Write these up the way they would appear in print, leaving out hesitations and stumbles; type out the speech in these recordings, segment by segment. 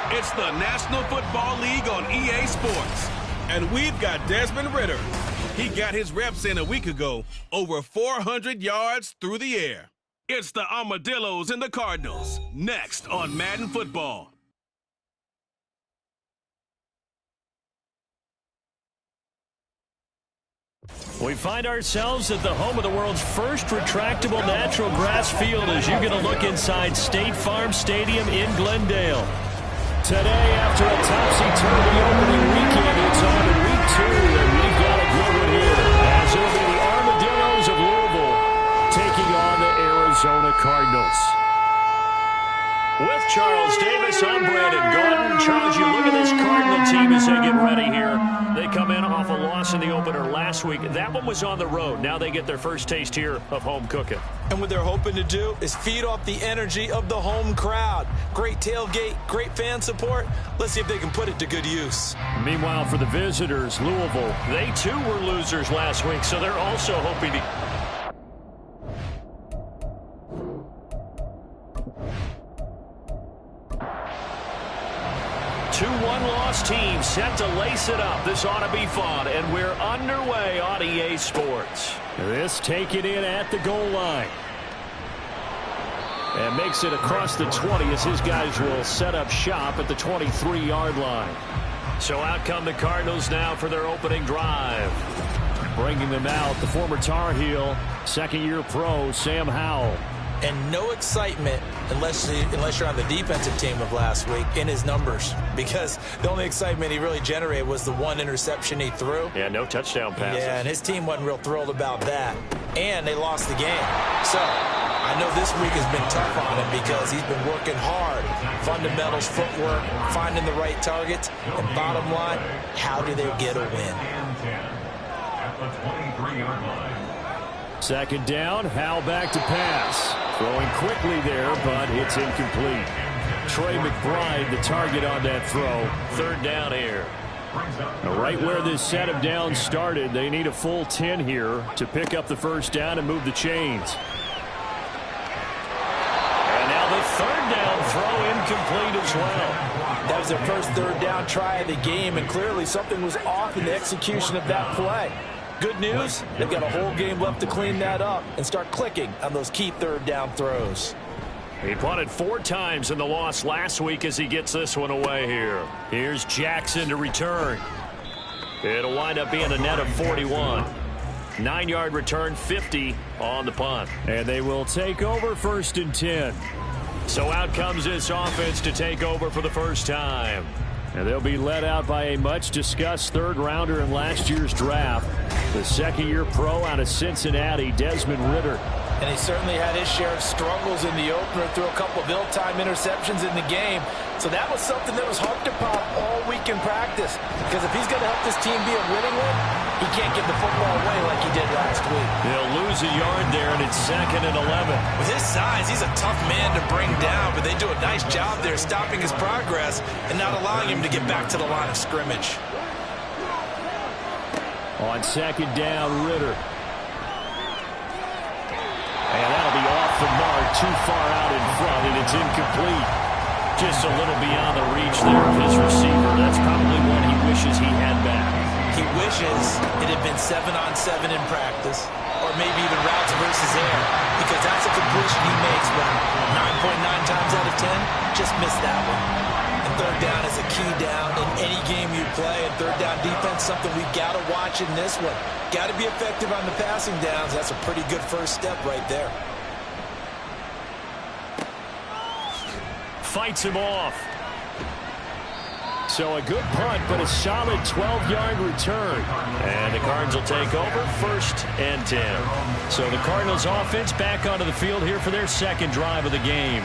It's the National Football League on EA Sports. And we've got Desmond Ridder. He got his reps in a week ago, over 400 yards through the air. It's the Armadillos and the Cardinals, next on Madden Football. We find ourselves at the home of the world's first retractable natural grass field as you get a look inside State Farm Stadium in Glendale. Today, after a topsy-turvy opening weekend, it's on to week 2, and we've got a good one here. As it'll be the Armadillos of Louisville taking on the Arizona Cardinals. With Charles Davis, I'm Brandon Gordon. Charles, you look at this Cardinal team as they get ready here. They come in off a loss in the opener last week. That one was on the road. Now they get their first taste here of home cooking. And what they're hoping to do is feed off the energy of the home crowd. Great tailgate, great fan support. Let's see if they can put it to good use. Meanwhile, for the visitors, Louisville, they too were losers last week, so they're also hoping to... Two one-loss teams set to lace it up. This ought to be fun, and we're underway on EA Sports. This taken in at the goal line. And makes it across the 20 as his guys will set up shop at the 23-yard line. So out come the Cardinals now for their opening drive. Bringing them out, the former Tar Heel, second-year pro, Sam Howell. And no excitement unless you're on the defensive team of last week in his numbers, because the only excitement he really generated was the one interception he threw. Yeah, no touchdown passes. Yeah, and his team wasn't real thrilled about that. And they lost the game. So I know this week has been tough on him because he's been working hard. Fundamentals, footwork, finding the right targets. And bottom line, how do they get a win? At the 23-yard line. Second down, Howell back to pass. Throwing quickly there, but it's incomplete. Trey McBride, the target on that throw. Third down here. Right where this set of downs started, they need a full 10 here to pick up the first down and move the chains. And now the third down throw incomplete as well. That was their first third down try of the game, and clearly something was off in the execution of that play. Good news, they've got a whole game left to clean that up and start clicking on those key third down throws. He punted 4 times in the loss last week as he gets this one away here. Here's Jackson to return. It'll wind up being a net of 41. 9-yard return, 50 on the punt. And they will take over first and 10. So out comes this offense to take over for the first time. And they'll be led out by a much-discussed third-rounder in last year's draft, the second-year pro out of Cincinnati, Desmond Ridder. And he certainly had his share of struggles in the opener, threw a couple of ill-timed interceptions in the game. So that was something that was hard to pop all week in practice. Because if he's going to help this team be a winning one, he can't give the football away like he did last week. They'll lose a yard there, and it's 2nd and 11. With his size, he's a tough man to bring down, but they do a nice job there stopping his progress and not allowing him to get back to the line of scrimmage. On second down, Ridder. And that'll be off the mark, too far out in front, and it's incomplete. Just a little beyond the reach there of his receiver. That's probably one he wishes he had back. He wishes it had been 7-on-7 in practice, or maybe even routes versus air, because that's a completion he makes, but 9.9 times out of 10, just missed that one. And third down is a key down in any game you play, and third down defense, something we've got to watch in this one. Got to be effective on the passing downs. That's a pretty good first step right there. Fights him off. So a good punt, but a solid 12-yard return. And the Cardinals will take over first and 10. So the Cardinals offense back onto the field here for their second drive of the game.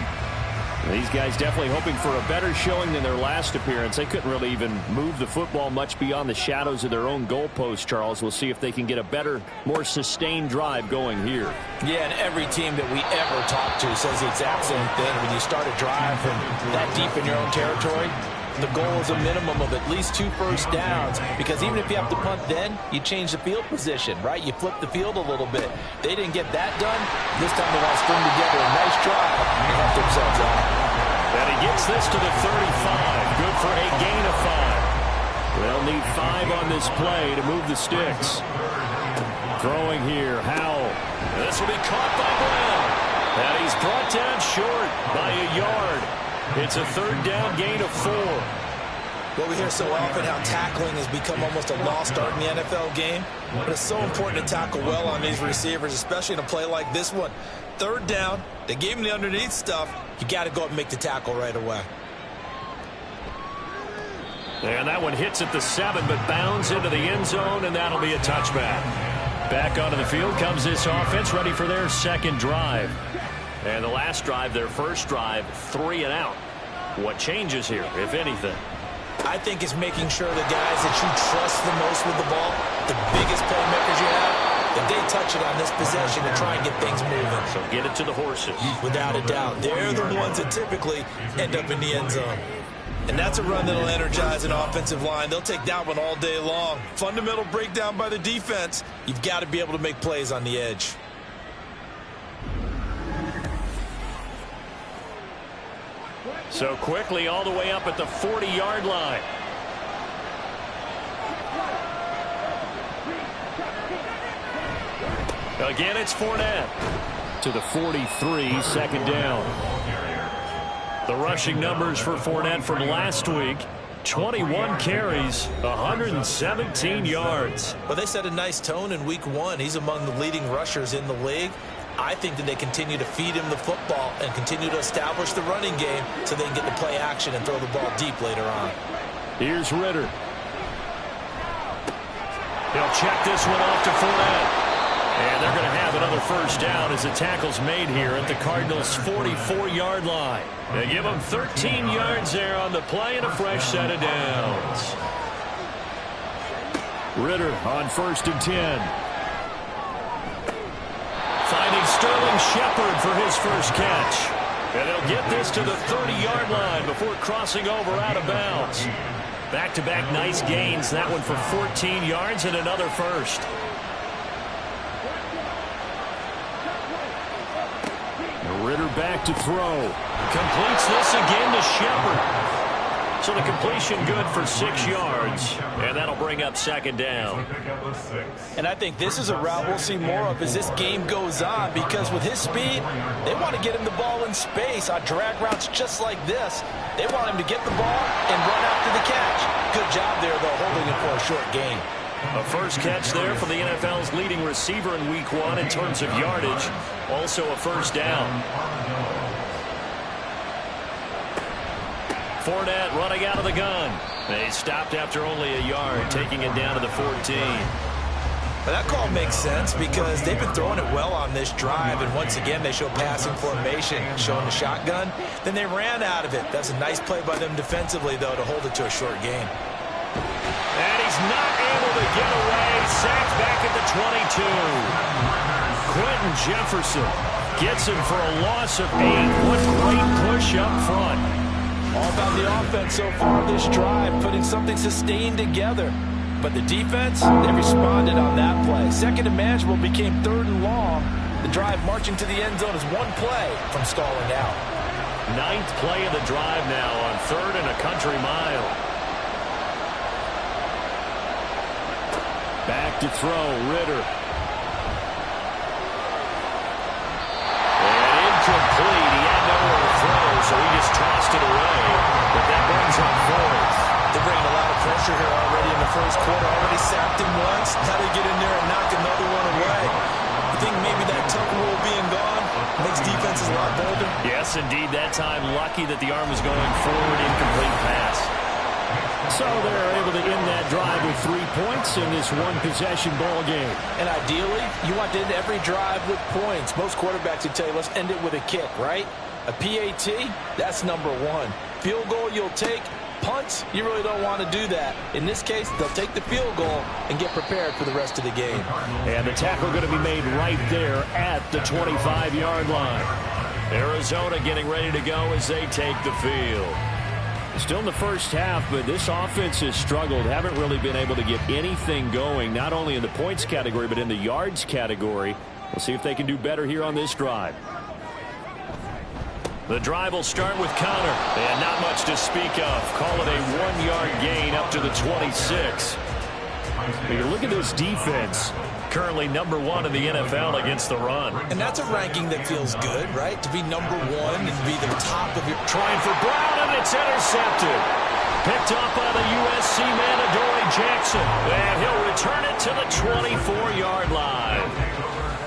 These guys definitely hoping for a better showing than their last appearance. They couldn't really even move the football much beyond the shadows of their own goalpost, Charles. We'll see if they can get a better, more sustained drive going here. Yeah, and every team that we ever talk to says the exact same thing. When you start a drive from that deep in your own territory, the goal is a minimum of at least 2 first downs, because even if you have to punt then, you change the field position, right? You flip the field a little bit. They didn't get that done. This time they want to string together a nice drive and help themselves out. And he gets this to the 35. for a gain of 5. They'll need 5 on this play to move the sticks. Throwing here, Howell. This will be caught by Brown. And he's brought down short by a yard. It's a 3rd down gain of 4. Well, we hear so often how tackling has become almost a lost art in the NFL game. But it's so important to tackle well on these receivers, especially in a play like this one. 3rd down, they gave him the underneath stuff. You got to go up and make the tackle right away. And that one hits at the 7, but bounds into the end zone, and that'll be a touchback. Back onto the field comes this offense, ready for their 2nd drive. And the last drive, their first drive, 3 and out. What changes here, if anything? I think it's making sure the guys that you trust the most with the ball, the biggest playmakers you have, that they touch it on this possession to try and get things moving. So get it to the horses. Without a doubt. They're the ones that typically end up in the end zone. And that's a run that'll energize an offensive line. They'll take that one all day long. Fundamental breakdown by the defense. You've got to be able to make plays on the edge. So quickly all the way up at the 40-yard line. Again, it's Fournette to the 43, 2nd down. The rushing numbers for Fournette from last week, 21 carries, 117 yards. Well, they set a nice tone in week 1. He's among the leading rushers in the league. I think that they continue to feed him the football and continue to establish the running game so they can get the play action and throw the ball deep later on. Here's Ritter. He'll check this one off to Fournette. And they're going to have another 1st down as the tackle's made here at the Cardinals' 44-yard line. They give them 13 yards there on the play and a fresh set of downs. Ritter on 1st and 10. Finding Sterling Shepard for his first catch. And he'll get this to the 30-yard line before crossing over out of bounds. Back-to-back nice gains. That one for 14 yards and another 1st. Ritter back to throw. Completes this again to Shepard. So the completion good for 6 yards. And that'll bring up 2nd down. And I think this is a route we'll see more of as this game goes on, because with his speed, they want to get him the ball in space on drag routes just like this. They want him to get the ball and run after the catch. Good job there, though, holding it for a short gain. A first catch there for the NFL's leading receiver in week 1 in terms of yardage. Also a 1st down. Fournette running out of the gun. They stopped after only a yard, taking it down to the 14. But that call makes sense because they've been throwing it well on this drive, and once again they show passing formation, showing the shotgun. Then they ran out of it. That's a nice play by them defensively, though, to hold it to a short gain. And he's not able to get away. Sacked back at the 22. Quentin Jefferson gets him for a loss of 8. What great push up front. All about the offense so far this drive, putting something sustained together. But the defense, they responded on that play. 2nd and manageable became 3rd and long. The drive marching to the end zone is 1 play from stalling out. 9th play of the drive now on 3rd and a country mile. Back to throw, Ritter. And incomplete. He had nowhere to throw, so he just tossed it away. But that brings up 4th. They're bringing a lot of pressure here already in the first quarter. Already sacked him once. Now they get in there and knock another one away. You think maybe that tuck rule being gone makes defenses a lot bolder? Yes, indeed. That time, lucky that the arm was going forward. Incomplete pass. So they're able to end that drive with 3 points in this one-possession ball game. And ideally, you want to end every drive with points. Most quarterbacks would tell you, let's end it with a kick, right? A PAT, that's number 1. Field goal you'll take. Punts, you really don't want to do that. In this case, they'll take the field goal and get prepared for the rest of the game. And the tackle going to be made right there at the 25-yard line. Arizona getting ready to go as they take the field. Still in the first half, but this offense has struggled. Haven't really been able to get anything going, not only in the points category, but in the yards category. We'll see if they can do better here on this drive. The drive will start with Connor. And not much to speak of. Call it a 1-yard gain up to the 26. But you look at this defense. Currently number 1 in the NFL against the run. And that's a ranking that feels good, right? To be number 1 and be the top of your... Trying for Brown, and it's intercepted. Picked up by the USC man, Adoree Jackson. And he'll return it to the 24-yard line.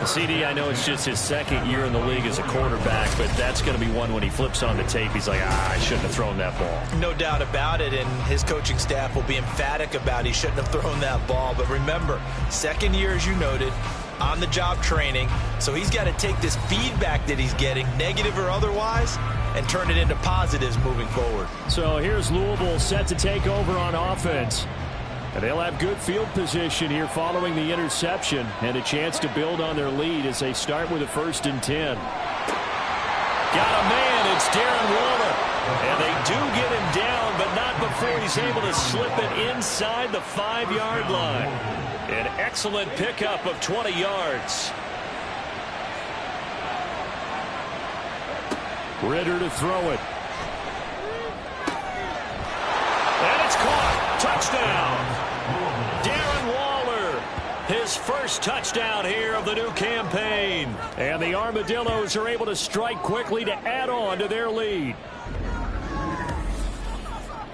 CD, I know it's just his second year in the league as a quarterback, but that's going to be one when he flips on the tape. He's like, I shouldn't have thrown that ball. No doubt about it, and his coaching staff will be emphatic about he shouldn't have thrown that ball. But remember, second year, as you noted, on-the-job training, so he's got to take this feedback that he's getting, negative or otherwise, and turn it into positives moving forward. So here's Louisville set to take over on offense. And they'll have good field position here following the interception and a chance to build on their lead as they start with a 1st and 10. Got a man, it's Darren Waller. And they do get him down, but not before he's able to slip it inside the 5-yard line. An excellent pickup of 20 yards. Ritter to throw it. And it's caught. Touchdown. Darren Waller, his first touchdown here of the new campaign. And the Armadillos are able to strike quickly to add on to their lead.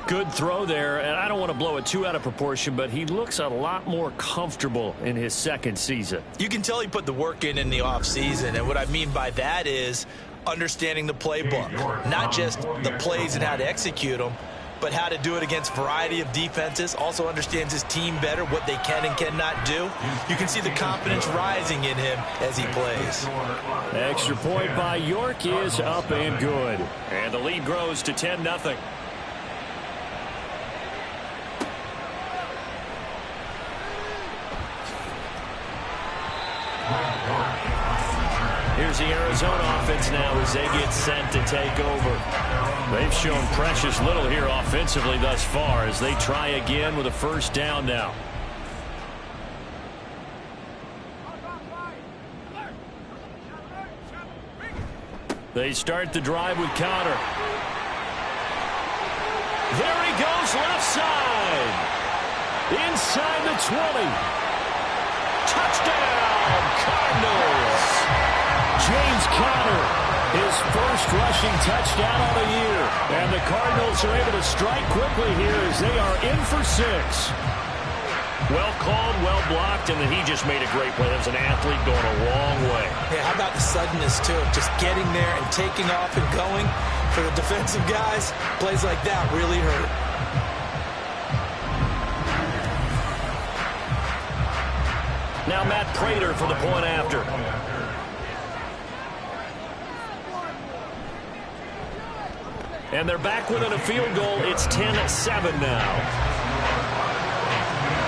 Good throw there, and I don't want to blow it too out of proportion, but he looks a lot more comfortable in his second season. You can tell he put the work in the offseason, and what I mean by that is understanding the playbook, not just the plays and how to execute them, but how to do it against a variety of defenses. Also understands his team better, what they can and cannot do. You can see the confidence rising in him as he plays. Extra point by York is up and good. And the lead grows to 10-0. Here's the Arizona offense now as they get sent to take over. They've shown precious little here offensively thus far as they try again with a 1st down now. They start the drive with Connor. There he goes left side. Inside the 20. Touchdown, Cardinals. James Conner, his first rushing touchdown of the year. And the Cardinals are able to strike quickly here as they are in for 6. Well called, well blocked, and then he just made a great play. That was an athlete going a long way. Yeah, how about the suddenness, too? Just getting there and taking off and going. For the defensive guys, plays like that really hurt. Now Matt Prater for the point after. And they're back within a field goal. It's 10-7 now.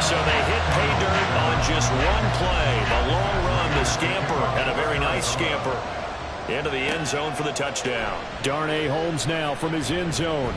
So they hit pay dirt on just one play. The long run, the scamper, and a very nice scamper into the end zone for the touchdown. Darnay Holmes now from his end zone.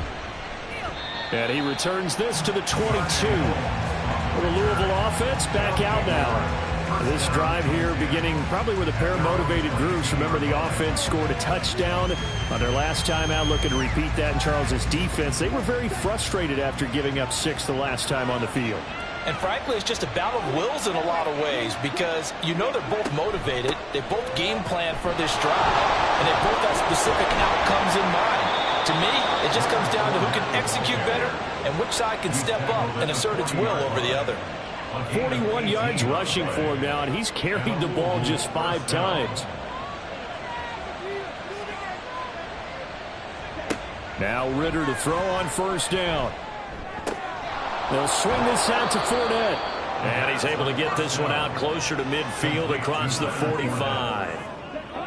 And he returns this to the 22. The Louisville offense back out now. This drive here beginning probably with a pair of motivated groups. Remember, the offense scored a touchdown on their last time out. Looking to repeat that in Charles's defense. They were very frustrated after giving up 6 the last time on the field. And frankly, it's just a battle of wills in a lot of ways because you know they're both motivated. They both game plan for this drive, and they both have specific outcomes in mind. To me, it just comes down to who can execute better and which side can step up and assert its will over the other. 41 yards rushing for him now, and he's carried the ball just 5 times. Now Ritter to throw on 1st down. They'll swing this out to Fournette. And he's able to get this one out closer to midfield across the 45.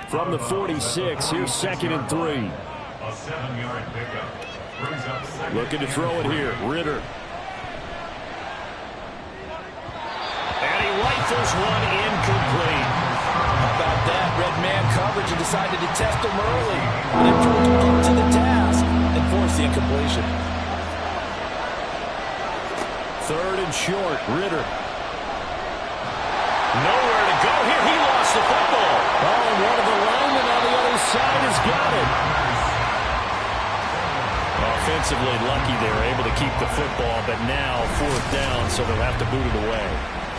From the 46, here's 2nd and 3. A 7-yard pickup. Looking to throw it here. Ritter. And he rifles one incomplete. How about that? Red man coverage and decided to test him early. And then drove into the task and forced the incompletion. 3rd and short. Ritter. Nowhere to go here. He lost the football. Oh, and one of the linemen on the other side has got it. defensively lucky they were able to keep the football, but now 4th down, so they'll have to boot it away.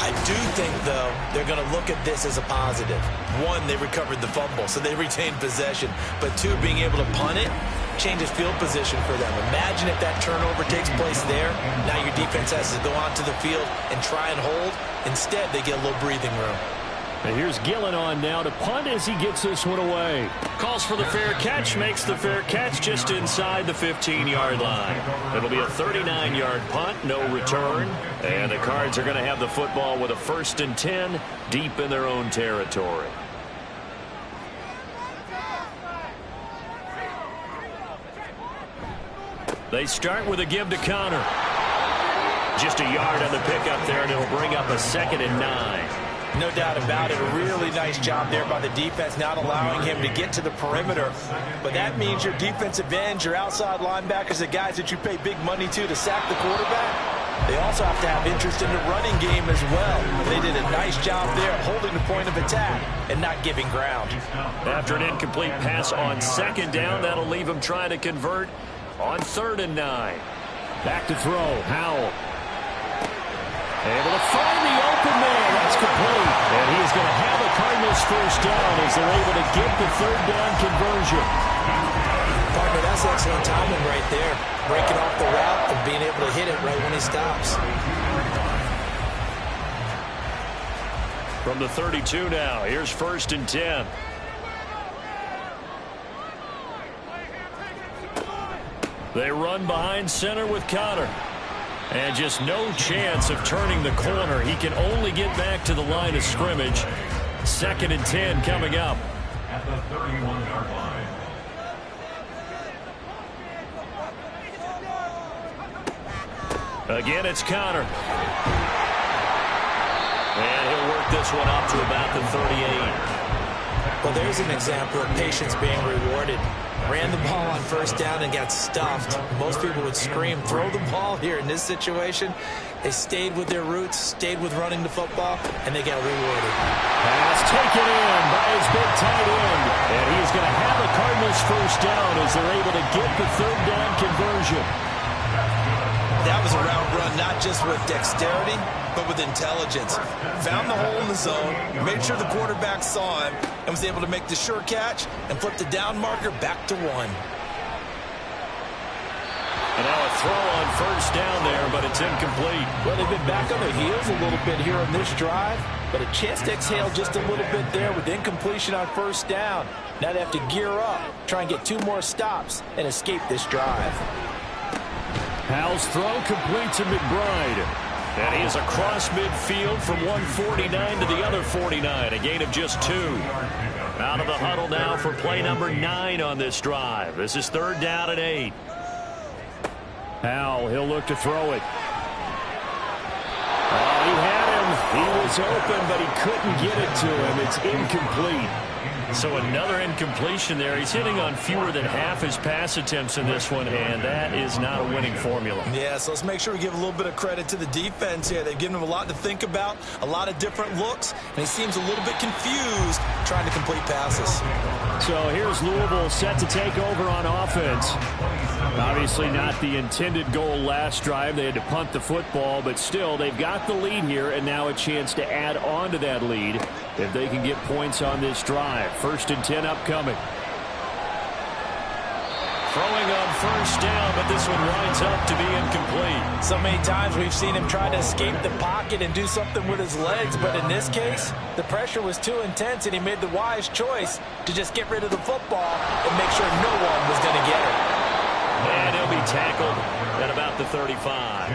I do think, though, they're going to look at this as a positive. 1, they recovered the fumble, so they retained possession. But 2, being able to punt it changes field position for them. Imagine if that turnover takes place there. Now your defense has to go onto the field and try and hold. Instead, they get a little breathing room. And here's Gillen on now to punt as he gets this one away. Calls for the fair catch, makes the fair catch just inside the 15-yard line. It'll be a 39-yard punt, no return. And the Cards are going to have the football with a 1st and 10 deep in their own territory. They start with a give to Connor. Just a yard on the pickup there, and it'll bring up a 2nd and 9. No doubt about it. A really nice job there by the defense, not allowing him to get to the perimeter. But that means your defensive ends, your outside linebackers, the guys that you pay big money to sack the quarterback, they also have to have interest in the running game as well. They did a nice job there holding the point of attack and not giving ground. After an incomplete pass on 2nd down, that'll leave him trying to convert on 3rd and 9. Back to throw. Howell. Able to find the open man. That's complete. And he is going to have a Cardinals 1st down as they're able to get the 3rd down conversion. Partner, that's excellent timing right there. Breaking off the route and being able to hit it right when he stops. From the 32 now, here's 1st and 10. They run behind center with Connor. And just no chance of turning the corner. He can only get back to the line of scrimmage. 2nd and 10 coming up. At the 31-yard line. Again, it's Connor. And he'll work this one up to about the 38. Well, there's an example of patience being rewarded. Ran the ball on 1st down and got stuffed. Most people would scream, throw the ball here. In this situation, they stayed with their roots, stayed with running the football, and they got rewarded. Pass taken in by his big tight end. And he's going to have a Cardinals 1st down as they're able to get the 3rd down conversion. That was a route run, not just with dexterity, but with intelligence. Found the hole in the zone, made sure the quarterback saw him, and was able to make the sure catch and flip the down marker back to 1. And now a throw on 1st down there, but it's incomplete. Well, they've been back on their heels a little bit here on this drive, but a chance to exhale just a little bit there with incompletion on 1st down. Now they have to gear up, try and get 2 more stops, and escape this drive. Howell's throw complete to McBride. And he is across midfield from 149 to the other 49, a gain of just 2. Out of the huddle now for play number 9 on this drive. This is 3rd down and 8. Howell, he'll look to throw it. Oh, he had him. He was open, but he couldn't get it to him. It's incomplete. So another incompletion there. He's hitting on fewer than half his pass attempts in this one, and that is not a winning formula. Yeah, so let's make sure we give a little bit of credit to the defense here. They've given him a lot to think about, a lot of different looks, and he seems a little bit confused trying to complete passes. So here's Louisville set to take over on offense. Obviously not the intended goal last drive. They had to punt the football, but still they've got the lead here, and now a chance to add on to that lead if they can get points on this drive. 1st and 10 upcoming. Throwing on 1st down, but this one winds up to be incomplete. So many times we've seen him try to escape the pocket and do something with his legs, but in this case, the pressure was too intense, and he made the wise choice to just get rid of the football and make sure no one was going to get it. And he'll be tackled at about the 35.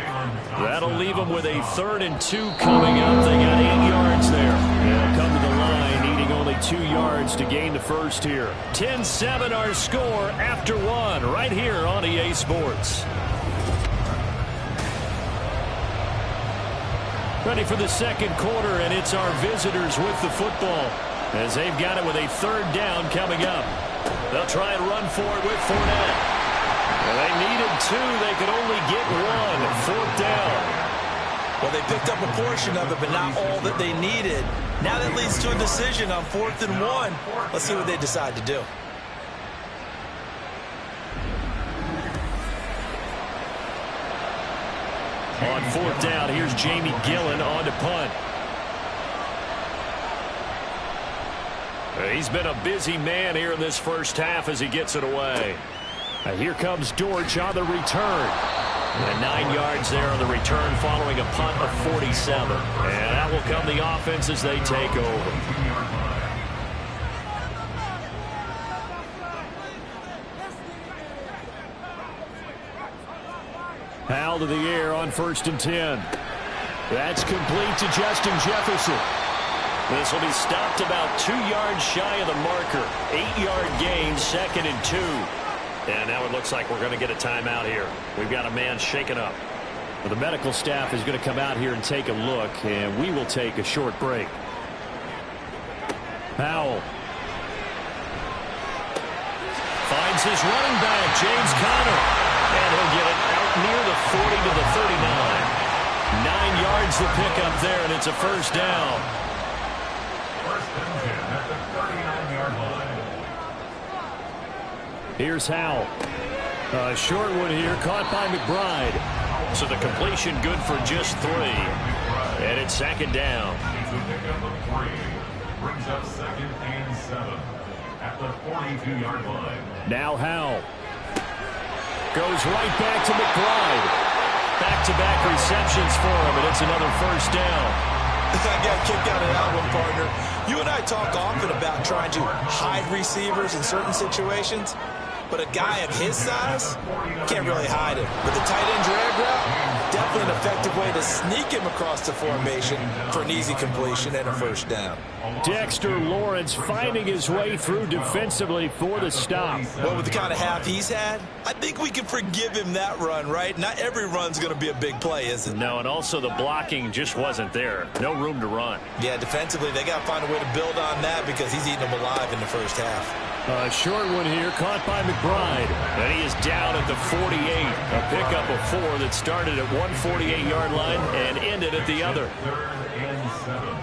That'll leave him with a 3rd and 2 coming up. They got 8 yards there. They'll come to the line, needing only 2 yards to gain the 1st here. 10-7 our score after 1 right here on EA Sports. Ready for the 2nd quarter, and it's our visitors with the football as they've got it with a 3rd down coming up. They'll try and run for it with Fournette. Well, they needed 2. They could only get 1. 4th down. Well, they picked up a portion of it, but not all that they needed. Now that leads to a decision on 4th and 1. Let's see what they decide to do. On 4th down, here's Jamie Gillen on to punt. He's been a busy man here in this first half as he gets it away. Here comes Dortch on the return. And 9 yards there on the return following a punt of 47. And that will come the offense as they take over. Howell to the air on 1st and 10. That's complete to Justin Jefferson. This will be stopped about 2 yards shy of the marker. 8-yard gain, 2nd and 2. And now it looks like we're going to get a timeout here. We've got a man shaken up. Well, the medical staff is going to come out here and take a look, and we will take a short break. Howell finds his running back, James Conner. And he'll get it out near the 40 to the 39. 9 yards to pick up there, and it's a first down. First and 10 at the 39-yard line. Here's Howell. A short one here, caught by McBride. So the completion good for just 3. And it's 2nd down. It's a pickup of 3. Brings up 2nd and 7 at the 42-yard line. Now Howell goes right back to McBride. Back-to-back receptions for him, and it's another first down. I got a kick out of that one, partner. You and I talk often about trying to hide receivers in certain situations, but a guy of his size can't really hide him. With the tight end drag route, definitely an effective way to sneak him across the formation for an easy completion and a first down. Dexter Lawrence finding his way through defensively for the stop. Well, with the kind of half he's had, I think we can forgive him that run, right? Not every run's going to be a big play, is it? No, and also the blocking just wasn't there. No room to run. Yeah, defensively, they got to find a way to build on that because he's eating them alive in the first half. A short one here, caught by McBride. And he is down at the 48. A pickup of 4 that started at 148-yard line and ended at the other. 3rd and 7.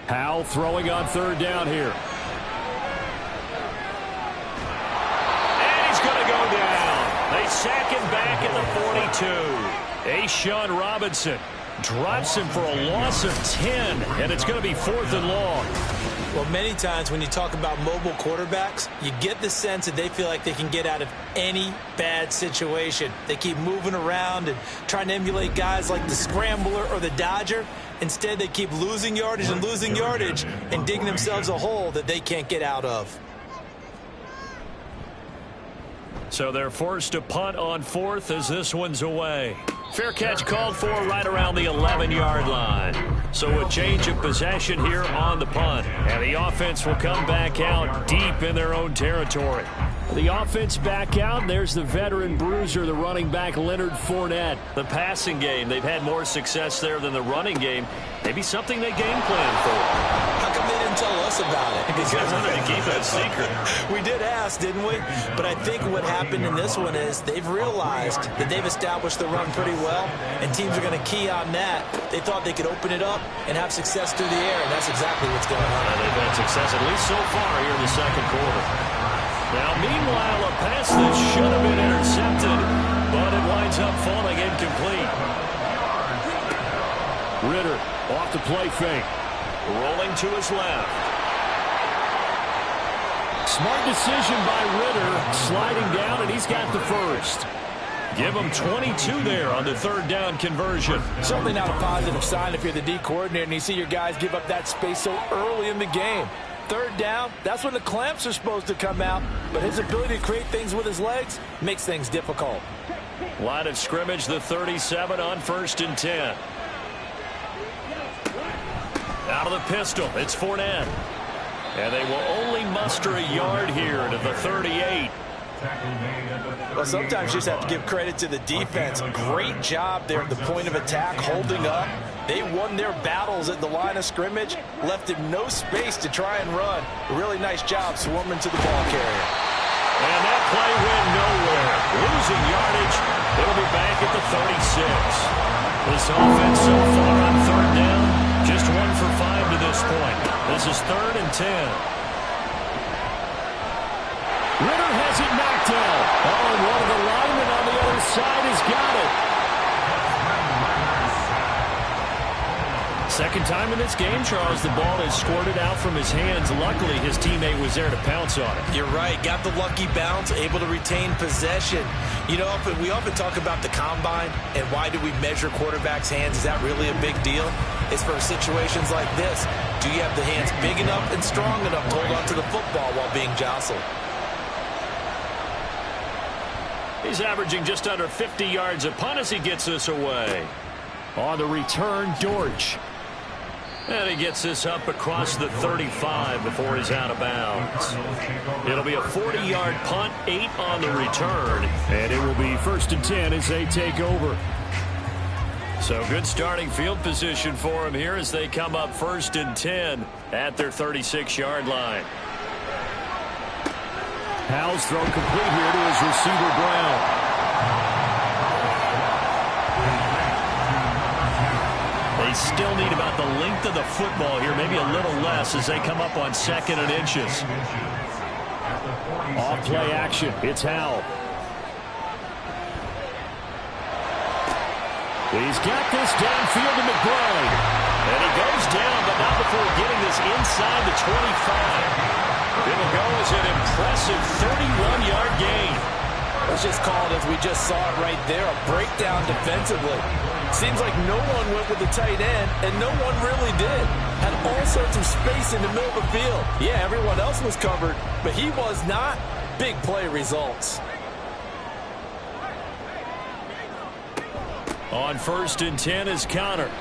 Howell throwing on 3rd down here. And he's going to go down. They sack him back at the 42. A'Shawn Robinson drops him for a loss of 10, and it's going to be 4th and long. Well, many times when you talk about mobile quarterbacks, you get the sense that they feel like they can get out of any bad situation. They keep moving around and trying to emulate guys like the Scrambler or the Dodger. Instead, they keep losing yardage and digging themselves a hole that they can't get out of. So they're forced to punt on 4th as this one's away. Fair catch called for right around the 11-yard line. So a change of possession here on the punt. And the offense will come back out deep in their own territory. The offense back out. There's the veteran bruiser, the running back Leonard Fournette. The passing game, they've had more success there than the running game. Maybe something they game plan for. How come they didn't tell us about it? Because I wanted to keep that secret. We did ask, didn't we? But I think what happened in this one is they've realized that they've established the run pretty well, and teams are going to key on that. They thought they could open it up and have success through the air, and that's exactly what's going on. They've had success, at least so far, here in the second quarter. Now, meanwhile, a pass that should have been intercepted, but it winds up falling incomplete. Ritter off the play fake. Rolling to his left. Smart decision by Ritter, sliding down, and he's got the first. Give him 22 there on the 3rd down conversion. Certainly not a positive sign if you're the D coordinator and you see your guys give up that space so early in the game. 3rd down, that's when the clamps are supposed to come out, but his ability to create things with his legs makes things difficult. Line of scrimmage, the 37 on 1st and 10. Out of the pistol, it's Fournette. And they will only muster a yard here to the 38. Well, sometimes you just have to give credit to the defense. Great job there at the point of attack, holding up. They won their battles at the line of scrimmage, left him no space to try and run. A really nice job swarming to the ball carrier. And that play went nowhere. Losing yardage. It'll be back at the 36. This offense so far on 3rd down, just 1 for 5 to this point. This is 3rd and 10. Ritter has it knocked out. Oh, and one of the linemen on the other Second time in this game, Charles, the ball has squirted out from his hands. Luckily, his teammate was there to pounce on it. You're right. Got the lucky bounce, able to retain possession. You know, we often talk about the combine and why do we measure quarterbacks' hands. Is that really a big deal? It's for situations like this. Do you have the hands big enough and strong enough to hold on to the football while being jostled? He's averaging just under 50 yards a punt as he gets this away. On the return, Dortch. And he gets this up across the 35 before he's out of bounds. It'll be a 40-yard punt, 8 on the return. And it will be 1st and 10 as they take over. So good starting field position for him here as they come up 1st and 10 at their 36-yard line. Howell's thrown complete here to his receiver, Brown. They still need about the length of the football here, maybe a little less as they come up on 2nd and inches. Off play action. It's Howell. He's got this downfield to McBride. And he goes down, but not before getting this inside the 25. It'll go as an impressive 31-yard gain. Let's just call it, as we just saw it right there, a breakdown defensively. Seems like no one went with the tight end, and no one really did. Had all sorts of space in the middle of the field. Yeah, everyone else was covered, but he was not. Big play results. On 1st and 10 is Connor.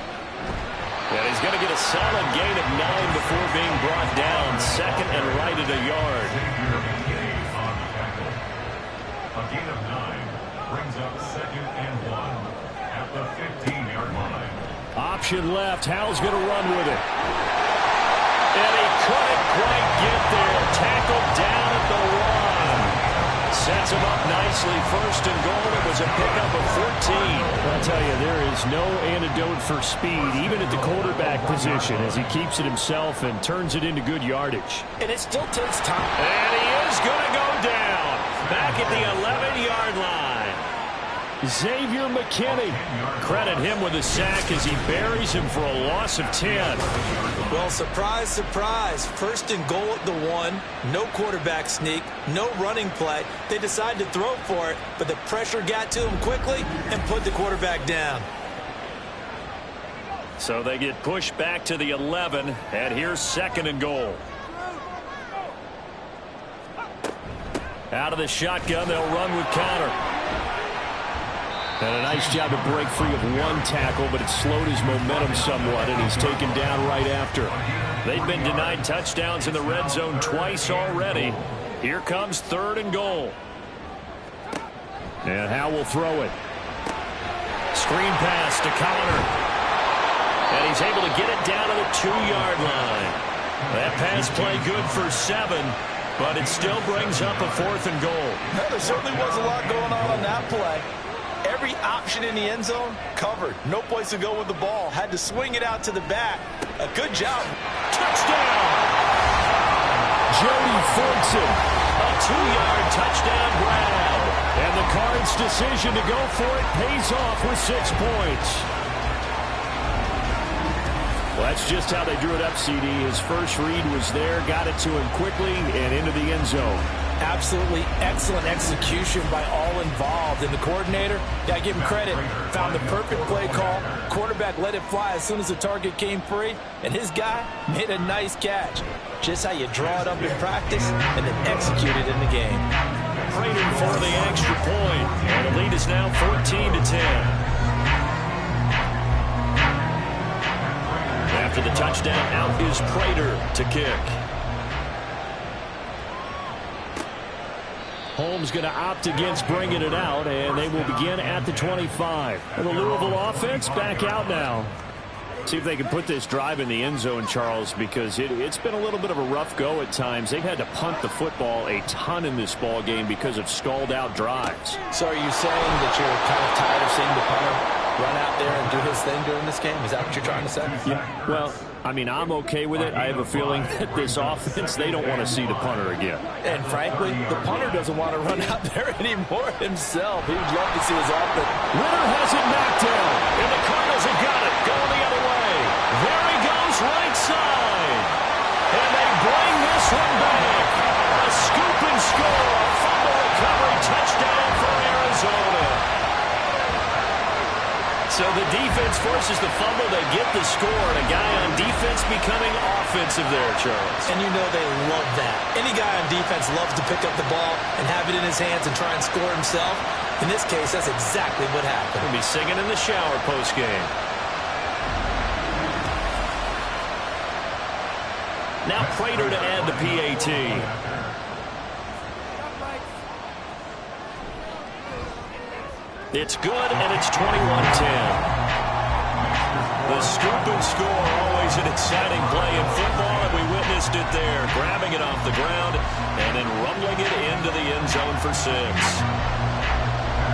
And he's going to get a solid gain of 9 before being brought down. 2nd and right at a yard. A gain of 9 brings up 2nd and 1 at the 15-yard line. Option left. Howell's going to run with it. And he couldn't quite get there. Tackled down at the 1. Sets him up nicely. 1st and goal. It was a pickup of 14. I'll tell you, there is no antidote for speed, even at the quarterback position, as he keeps it himself and turns it into good yardage. And it still takes time. And he is going to go down. Back at the 11-yard line. Xavier McKinney. Credit him with a sack as he buries him for a loss of 10. Well, surprise, surprise. 1st and goal at the 1. No quarterback sneak. No running play. They decide to throw for it, but the pressure got to him quickly and put the quarterback down. So they get pushed back to the 11, and here's 2nd and goal. Out of the shotgun, they'll run with Connor. And a nice job to break free of one tackle, but it slowed his momentum somewhat, and he's taken down right after. They've been denied touchdowns in the red zone twice already. Here comes 3rd and goal. And Howell will throw it. Screen pass to Connor. And he's able to get it down to the 2-yard line. That pass play good for 7, but it still brings up a 4th and goal. Well, there certainly was a lot going on that play. Every option in the end zone covered. No place to go with the ball. Had to swing it out to the back. A good job. Touchdown! Jody Fortson. A 2-yard touchdown grab. And the Cards' decision to go for it pays off with 6 points. Well, that's just how they drew it up, CD. His first read was there, got it to him quickly, and into the end zone. Absolutely excellent execution by all involved. And the coordinator, got to give him credit, found the perfect play call. Quarterback let it fly as soon as the target came free, and his guy made a nice catch. Just how you draw it up in practice and then execute it in the game. Prater for the extra point, and the lead is now 14-10. After the touchdown, out is Prater to kick. Holmes going to opt against bringing it out, and they will begin at the 25. And the Louisville offense back out now. See if they can put this drive in the end zone, Charles, because it's been a little bit of a rough go at times. They've had to punt the football a ton in this ball game because of stalled-out drives. So are you saying that you're kind of tired of seeing the punter run out there and do his thing during this game? Is that what you're trying to say? Yeah. Well, I mean, I'm okay with it. I have a feeling that this offense, they don't want to see the punter again. And frankly, the punter doesn't want to run out there anymore himself. He would love to see his offense. Ritter has it knocked down, and the Cardinals have got it. Going the other way. Very side. And they bring this one back. A scoop and score. A fumble recovery touchdown for Arizona. So the defense forces the fumble. They get the score. And a guy on defense becoming offensive there, Charles. And you know they love that. Any guy on defense loves to pick up the ball and have it in his hands and try and score himself. In this case, that's exactly what happened. He'll be singing in the shower post-game. Now Prater to add the PAT. It's good, and it's 21-10. The scoop and score, always an exciting play in football, and we witnessed it there, grabbing it off the ground and then rumbling it into the end zone for 6.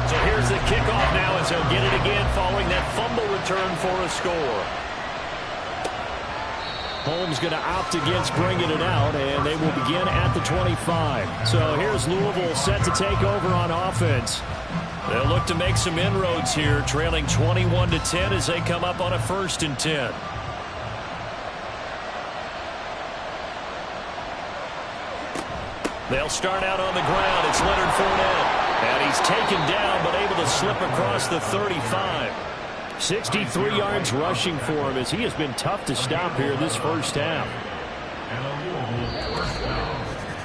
So here's the kickoff now as he'll get it again following that fumble return for a score. Holmes going to opt against bringing it out, and they will begin at the 25. So here's Louisville set to take over on offense. They'll look to make some inroads here, trailing 21-10 as they come up on a 1st and 10. They'll start out on the ground. It's Leonard Fournette. And he's taken down, but able to slip across the 35. 63 yards rushing for him as he has been tough to stop here this first half.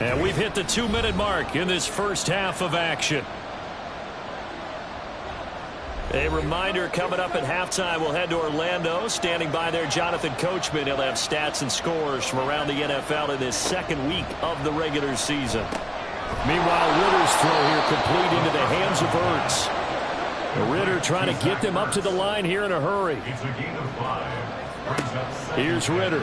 And we've hit the 2-minute mark in this first half of action. A reminder coming up at halftime, we'll head to Orlando. Standing by there, Jonathan Coachman. He'll have stats and scores from around the NFL in this second week of the regular season. Meanwhile, Ritter's throw here complete into the hands of Ertz. Ritter trying to get them up to the line here in a hurry. Here's Ritter.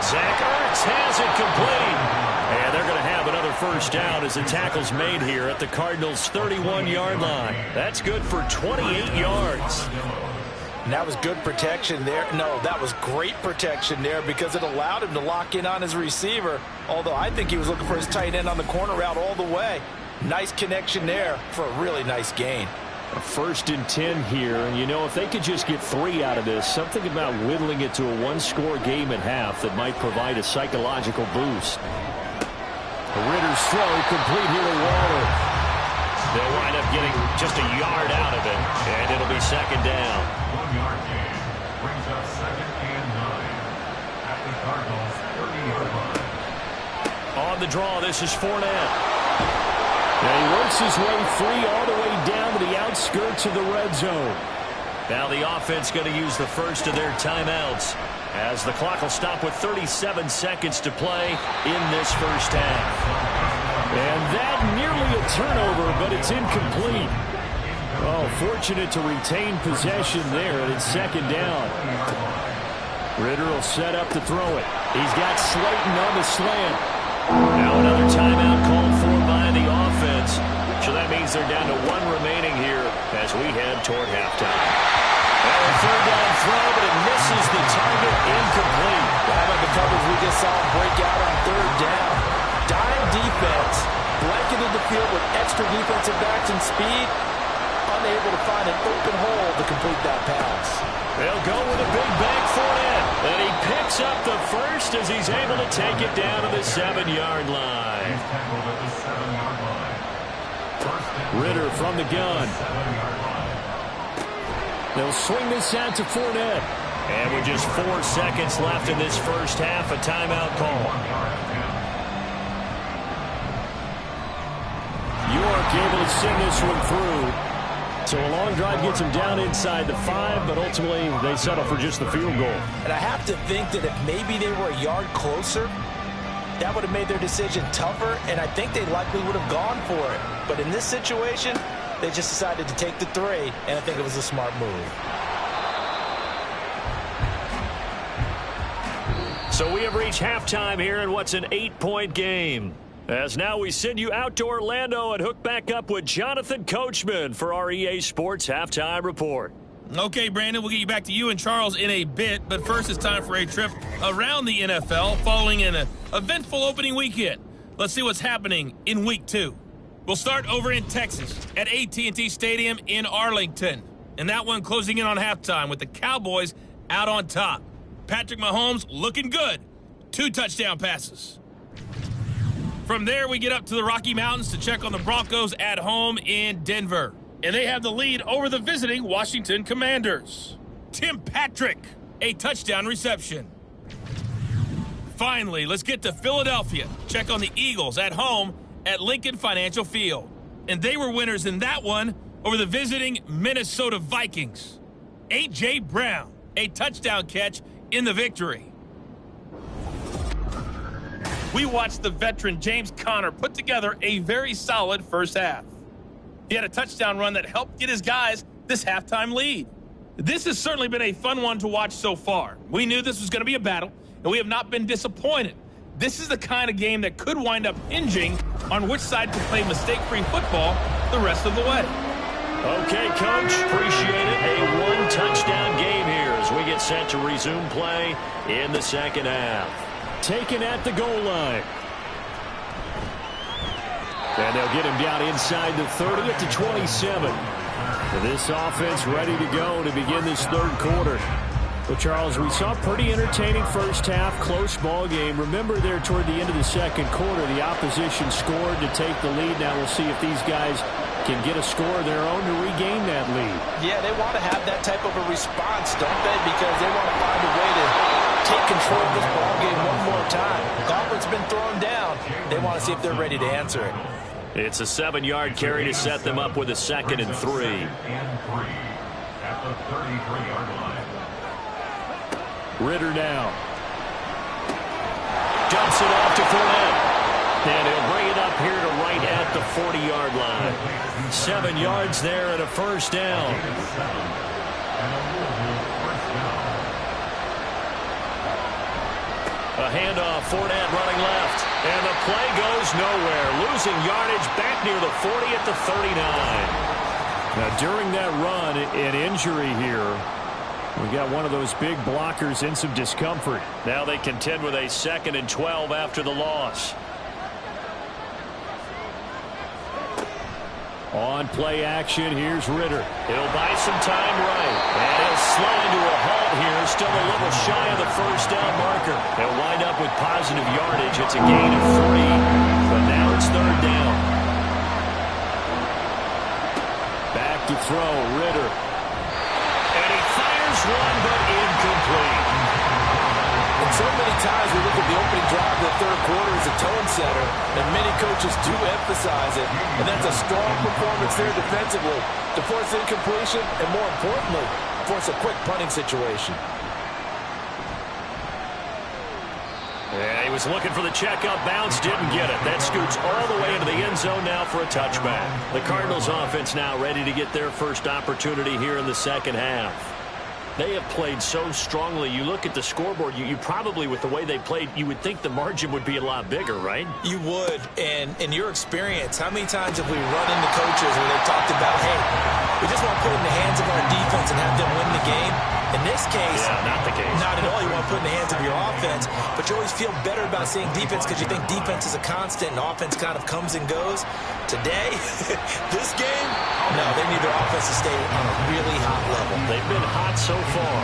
Zach Ertz has it complete. And they're going to have another first down as the tackle's made here at the Cardinals' 31-yard line. That's good for 28 yards. And that was good protection there. No, that was great protection there because it allowed him to lock in on his receiver. Although I think he was looking for his tight end on the corner route all the way. Nice connection there for a really nice gain. A 1st and 10 here, and you know, if they could just get 3 out of this, something about whittling it to a 1-score game at half that might provide a psychological boost. Ritter's throw complete here to Waller. They'll wind up getting just a yard out of it, and it'll be 2nd down. 1-yard gain brings up 2nd and 9 at the Cardinals' 30-yard line. On the draw, this is Fournette. Now he works his way free all the way down to the outskirts of the red zone. Now the offense going to use the first of their timeouts as the clock will stop with 37 seconds to play in this first half. And that nearly a turnover, but it's incomplete. Oh, fortunate to retain possession there, and it's 2nd down. Ritter will set up to throw it. He's got Slayton on the slant. Now another timeout called for by the offense. So that means they're down to 1 remaining here as we head toward halftime. And a 3rd down throw, but it misses the target, incomplete. How about the coverage we just saw break out on 3rd down? Dime defense, blanketed the field with extra defensive backs and speed, unable to find an open hole to complete that pass. They'll go with a big bank for it. And he picks up the first as he's able to take it down to the 7-yard line. Ritter from the gun. They'll swing this out to Fournette. And with just 4 seconds left in this first half, a timeout call. York able to send this one through. So a long drive gets them down inside the 5, but ultimately they settle for just the field goal. And I have to think that if maybe they were a yard closer, that would have made their decision tougher, and I think they likely would have gone for it. But in this situation, they just decided to take the 3, and I think it was a smart move. So we have reached halftime here in what's an 8-point game. As now we send you out to Orlando and hook back up with Jonathan Coachman for our EA Sports Halftime Report. Okay, Brandon, we'll get you back to you and Charles in a bit, but first it's time for a trip around the NFL following an eventful opening weekend. Let's see what's happening in Week 2. We'll start over in Texas at AT&T Stadium in Arlington, and that one closing in on halftime with the Cowboys out on top. Patrick Mahomes looking good. 2 touchdown passes. From there, we get up to the Rocky Mountains to check on the Broncos at home in Denver. And they have the lead over the visiting Washington Commanders. Tim Patrick, a touchdown reception. Finally, let's get to Philadelphia. Check on the Eagles at home at Lincoln Financial Field. And they were winners in that one over the visiting Minnesota Vikings. A.J. Brown, a touchdown catch in the victory. We watched the veteran James Conner put together a very solid first half. He had a touchdown run that helped get his guys this halftime lead. This has certainly been a fun one to watch so far. We knew this was going to be a battle, and we have not been disappointed. This is the kind of game that could wind up hinging on which side can play mistake-free football the rest of the way. Okay, Coach, appreciate it. A one-touchdown game here as we get set to resume play in the second half. Taken at the goal line. And they'll get him down inside the 30 at the 27. And this offense ready to go to begin this third quarter. Well, Charles, we saw a pretty entertaining first half, close ball game. Remember there toward the end of the second quarter, the opposition scored to take the lead. Now we'll see if these guys can get a score of their own to regain that lead. Yeah, they want to have that type of a response, don't they? Because they want to find a way to take control of this ball game one more time. Gauntlet's been thrown down. They want to see if they're ready to answer it. It's a 7-yard carry to set them up with a 2nd and 3. At the 33-yard line. Ritter now. Dumps it off to Fournette. And he'll bring it up here to right at the 40-yard line. 7 yards there and a first down. A handoff, Fournette running left. And the play goes nowhere. Losing yardage back near the 40 at the 39. Now, during that run, an injury here. We got one of those big blockers in some discomfort. Now they contend with a 2nd and 12 after the loss. On play action, here's Ritter. He'll buy some time right. And he'll slide to a halt here. Still a little shy of the first down marker. They'll wind up with positive yardage. It's a gain of 3. But now it's 3rd down. Back to throw, Ritter. And he fires one, but incomplete. And so many times we look at the opening drive of the third quarter as a tone setter, and many coaches do emphasize it. And that's a strong performance there defensively to force incompletion and, more importantly, force a quick punting situation. Yeah, he was looking for the checkup bounce, didn't get it. That scoots all the way into the end zone now for a touchback. The Cardinals offense now ready to get their first opportunity here in the second half. They have played so strongly. You look at the scoreboard, you probably, with the way they played, you would think the margin would be a lot bigger, right? You would. And in your experience, how many times have we run into coaches where they've talked about, hey, we just want to put it in the hands of our defense and have them win the game? In this case, not the case. Not at all. You want to put it in the hands of your offense, but you always feel better about seeing defense because you think defense is a constant and offense kind of comes and goes. Today, this game, no, they need their offense to stay on a really hot level. They've been hot so far.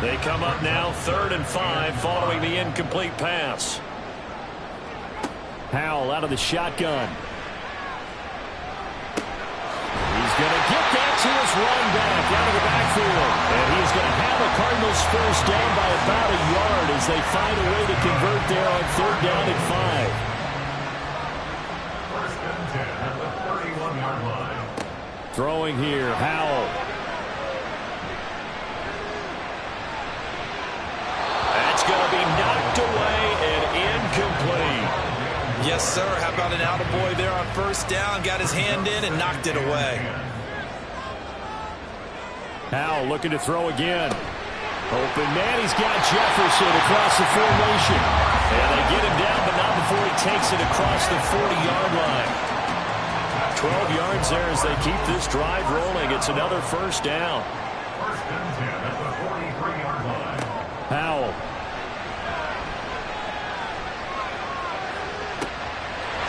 They come up now 3rd and 5 following the incomplete pass. Howell out of the shotgun. He's going to get that to his run back out of the backfield. And he's going to have a Cardinals first down by about a yard as they find a way to convert there on 3rd down and 5. First and 10 at the 31-yard line. Throwing here, Howell. That's going to be knocked away and incomplete. Yes, sir. How about an attaboy there on first down? Got his hand in and knocked it away. Howell looking to throw again. Open man, he's got Jefferson across the formation. And they get him down, but not before he takes it across the 40-yard line. 12 yards there as they keep this drive rolling. It's another first down. First and 10 at the 43-yard line. Howell.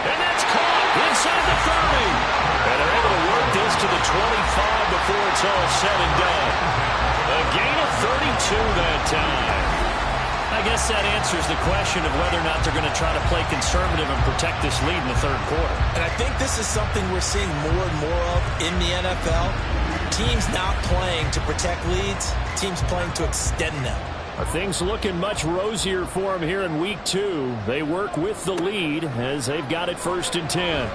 And that's caught inside the 30. And they're able to work this to the 25 before it's all said and done. A gain of 32 that time. I guess that answers the question of whether or not they're going to try to play conservative and protect this lead in the third quarter. And I think this is something we're seeing more and more of in the NFL. Teams not playing to protect leads, teams playing to extend them. Are things looking much rosier for them here in week 2? They work with the lead as they've got it 1st and 10.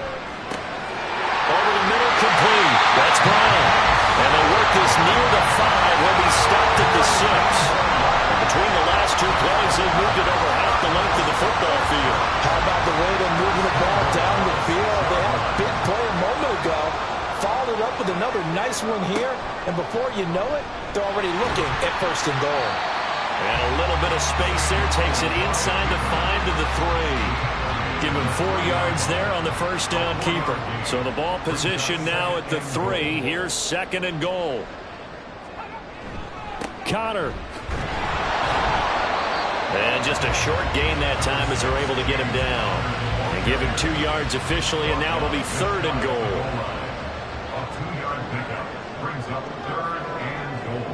Over the middle, complete. That's Brown. And they work this near the 5. Will be stopped at the 6. Between the last 2 plays, they've moved it over half the length of the football field. How about the way they're moving the ball down the field? They had a big play a moment ago. Followed it up with another nice one here. And before you know it, they're already looking at 1st and goal. And a little bit of space there. Takes it inside the 5 to the 3. Give him 4 yards there on the 1st down keeper. So the ball position now at the 3. Here's 2nd and goal. Connor. And just a short gain that time as they're able to get him down. And give him 2 yards officially, and now it'll be 3rd and goal. A 2-yard pickup brings up 3rd and goal.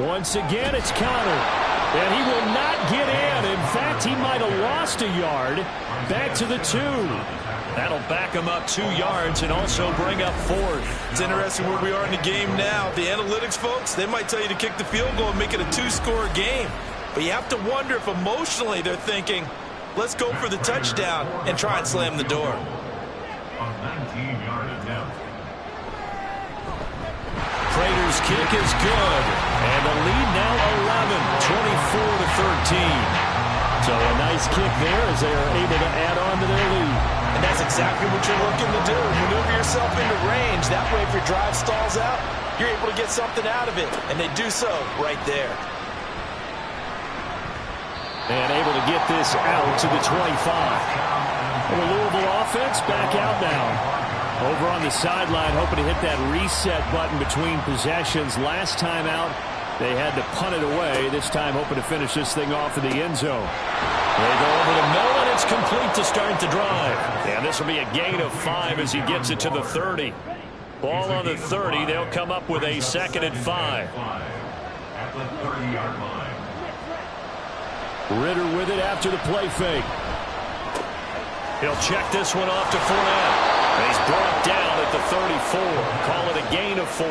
Once again, it's Connor. And he will not get in. In fact, he might have lost a yard. Back to the 2. That'll back him up 2 yards and also bring up 4th. It's interesting where we are in the game now. The analytics folks, they might tell you to kick the field goal and make it a 2-score game. But you have to wonder if emotionally they're thinking, let's go for the touchdown and try and slam the door. A 19-yard attempt. Prater's kick is good. And the lead now 11, 24-13. So a nice kick there as they are able to add on to their lead. And that's exactly what you're looking to do. Maneuver yourself into range. That way, if your drive stalls out, you're able to get something out of it. And they do so right there. And able to get this out to the 25. And the Louisville offense back out now. Over on the sideline, hoping to hit that reset button between possessions. Last time out, they had to punt it away. This time, hoping to finish this thing off in the end zone. They go over the middle, and it's complete to start the drive. And this will be a gain of 5 as he gets it to the 30. Ball on the 30. They'll come up with a 2nd and 5. At the 30-yard line. Ritter with it after the play fake. He'll check this one off to Fournette. And he's brought down at the 34. Call it a gain of 4.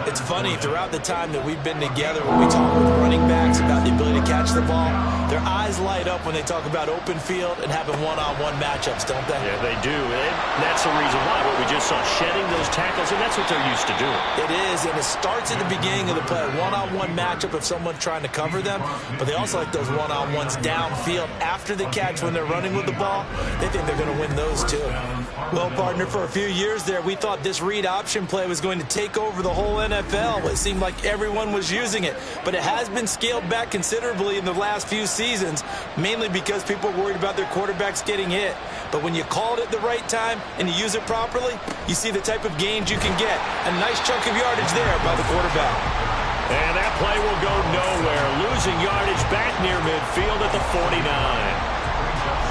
It's funny, throughout the time that we've been together, when we talk with running backs about the ability to catch the ball, their eyes light up when they talk about open field and having one-on-one matchups, don't they? Yeah, they do. And that's the reason why. What we just saw, shedding those tackles, and that's what they're used to doing. It is, and it starts at the beginning of the play. One-on-one matchup if someone's trying to cover them, but they also like those one-on-ones downfield after the catch when they're running with the ball. They think they're going to win those too. Well, partner, for a few years there, we thought this read option play was going to take over the whole NFL. It seemed like everyone was using it, but it has been scaled back considerably in the last few seasons, mainly because people are worried about their quarterbacks getting hit. But when you call it at the right time and you use it properly, you see the type of gains you can get. A nice chunk of yardage there by the quarterback. And that play will go nowhere. Losing yardage back near midfield at the 49.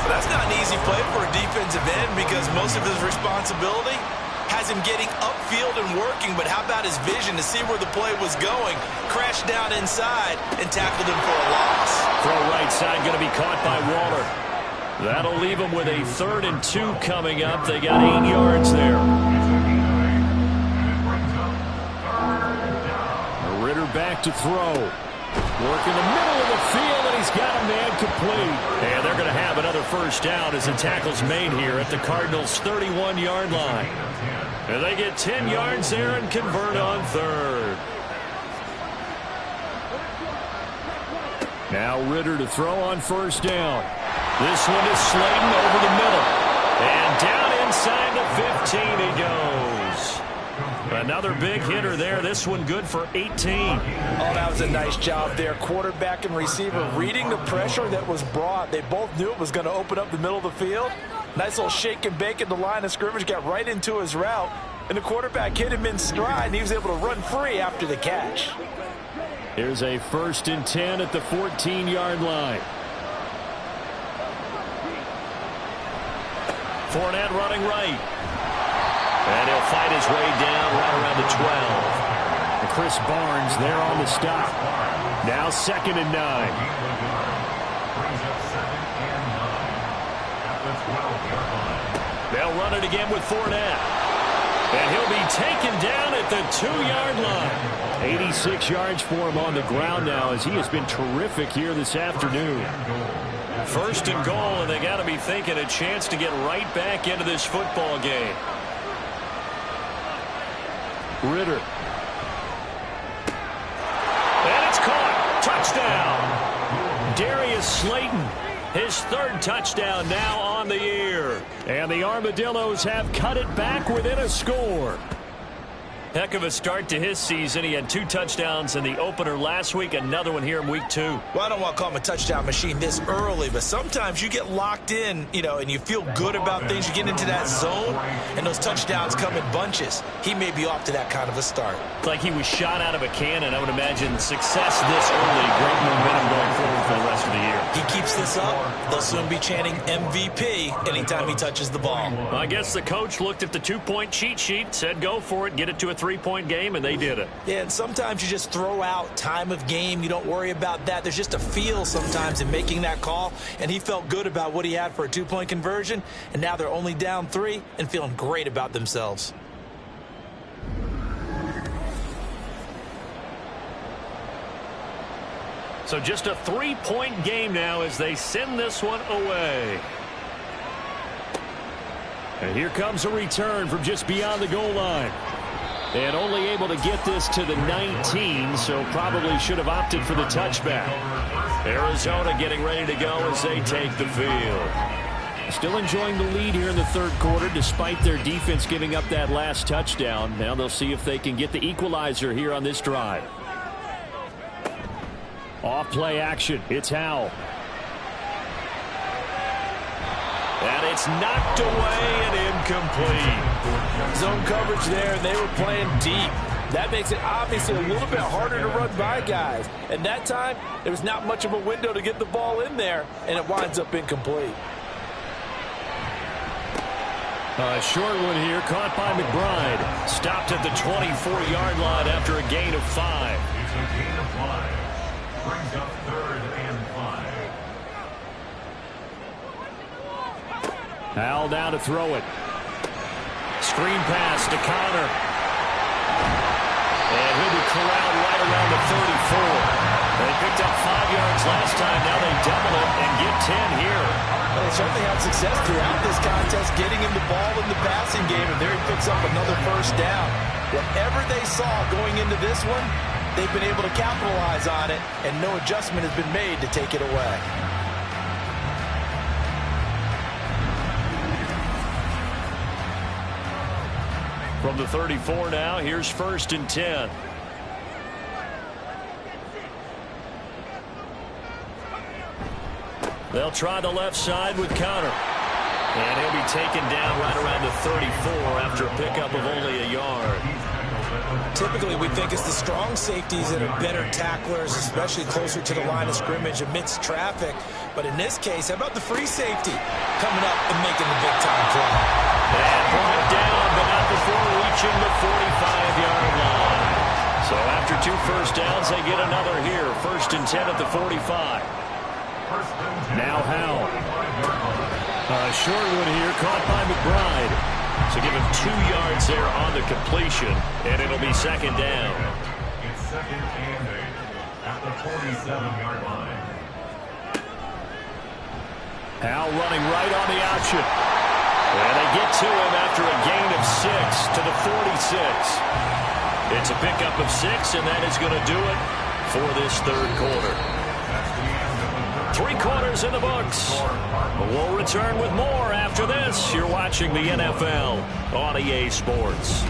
But that's not an easy play for a defensive end because most of his responsibility has him getting upfield and working, but how about his vision to see where the play was going, crashed down inside, and tackled him for a loss. Throw right side going to be caught by Waller. That'll leave him with a 3rd and 2 coming up. They got 8 yards there. Ritter back to throw. Work in the middle of the field, and he's got a man complete. And they're going to have another 1st down as the tackle's made here at the Cardinals' 31-yard line. And they get 10 yards there and convert on 3rd. Now Ritter to throw on 1st down. This one is Slayton over the middle. And down inside the 15 he goes. Another big hitter there. This one good for 18. Oh, that was a nice job there. Quarterback and receiver reading the pressure that was brought. They both knew it was going to open up the middle of the field. Nice little shake and bake at the line of scrimmage. Got right into his route. And the quarterback hit him in stride, and he was able to run free after the catch. Here's a 1st and 10 at the 14-yard line. Fournette running right. And he'll fight his way down right around the 12. And Chris Barnes there on the stop. Now 2nd and 9. Brings up 2nd and 9 at the 12-yard line. They'll run it again with Fournette. And he'll be taken down at the 2-yard line. 86 yards for him on the ground now as he has been terrific here this afternoon. 1st and goal, and they got to be thinking a chance to get right back into this football game. Ritter. And it's caught. Touchdown. Darius Slayton, his 3rd touchdown now on the year. And the Armadillos have cut it back within a score. Heck of a start to his season. He had 2 touchdowns in the opener last week, another one here in week 2. Well, I don't want to call him a touchdown machine this early, but sometimes you get locked in, and you feel good about things. You get into that zone, and those touchdowns come in bunches. He may be off to that kind of a start. It's like he was shot out of a cannon. I would imagine success this early, great momentum going forward for the rest of the year. He keeps this up, they'll soon be chanting MVP anytime he touches the ball. Well, I guess the coach looked at the 2-point cheat sheet, said go for it, get it to a 3-point game, and they did it. Yeah, and sometimes you just throw out time of game. You don't worry about that. There's just a feel sometimes in making that call, and he felt good about what he had for a 2-point conversion, and now they're only down 3 and feeling great about themselves. So just a 3-point game now as they send this one away. And here comes a return from just beyond the goal line. And only able to get this to the 19, so probably should have opted for the touchback. Arizona getting ready to go as they take the field. Still enjoying the lead here in the 3rd quarter despite their defense giving up that last touchdown. Now they'll see if they can get the equalizer here on this drive. Off play action. It's Howell. And it's knocked away and incomplete. Zone coverage there, and they were playing deep. That makes it obviously a little bit harder to run by guys. And that time, there was not much of a window to get the ball in there, and it winds up incomplete. A short one here, caught by McBride. Stopped at the 24-yard line after a gain of 5. It's a gain of 5. Brings up 3rd and 5. Howell down to throw it. Screen pass to Connor. And he'll be corralled right around the 34. They picked up 5 yards last time. Now they double it and get 10 here. Well, they certainly had success throughout this contest, getting him the ball in the passing game, and there he picks up another 1st down. Whatever they saw going into this one, they've been able to capitalize on it, and no adjustment has been made to take it away. From the 34 now, here's 1st and 10. They'll try the left side with Connor. And he'll be taken down right around the 34 after a pickup of only a yard. Typically, we think it's the strong safeties that are better tacklers, especially closer to the line of scrimmage amidst traffic. But in this case, how about the free safety coming up and making the big-time play? And brought down, but not before reaching the 45-yard line. So after 2 first downs, they get another here. 1st and 10 at the 45. Now Howell. A short one here, caught by McBride. So give him 2 yards there on the completion, and it'll be 2nd down. It's 2nd and 8 at the 47-yard line. Howell running right on the option. And they get to him after a gain of 6 to the 46. It's a pickup of 6, and that is going to do it for this 3rd quarter. 3 quarters in the books. We'll return with more after this. You're watching the NFL on EA Sports.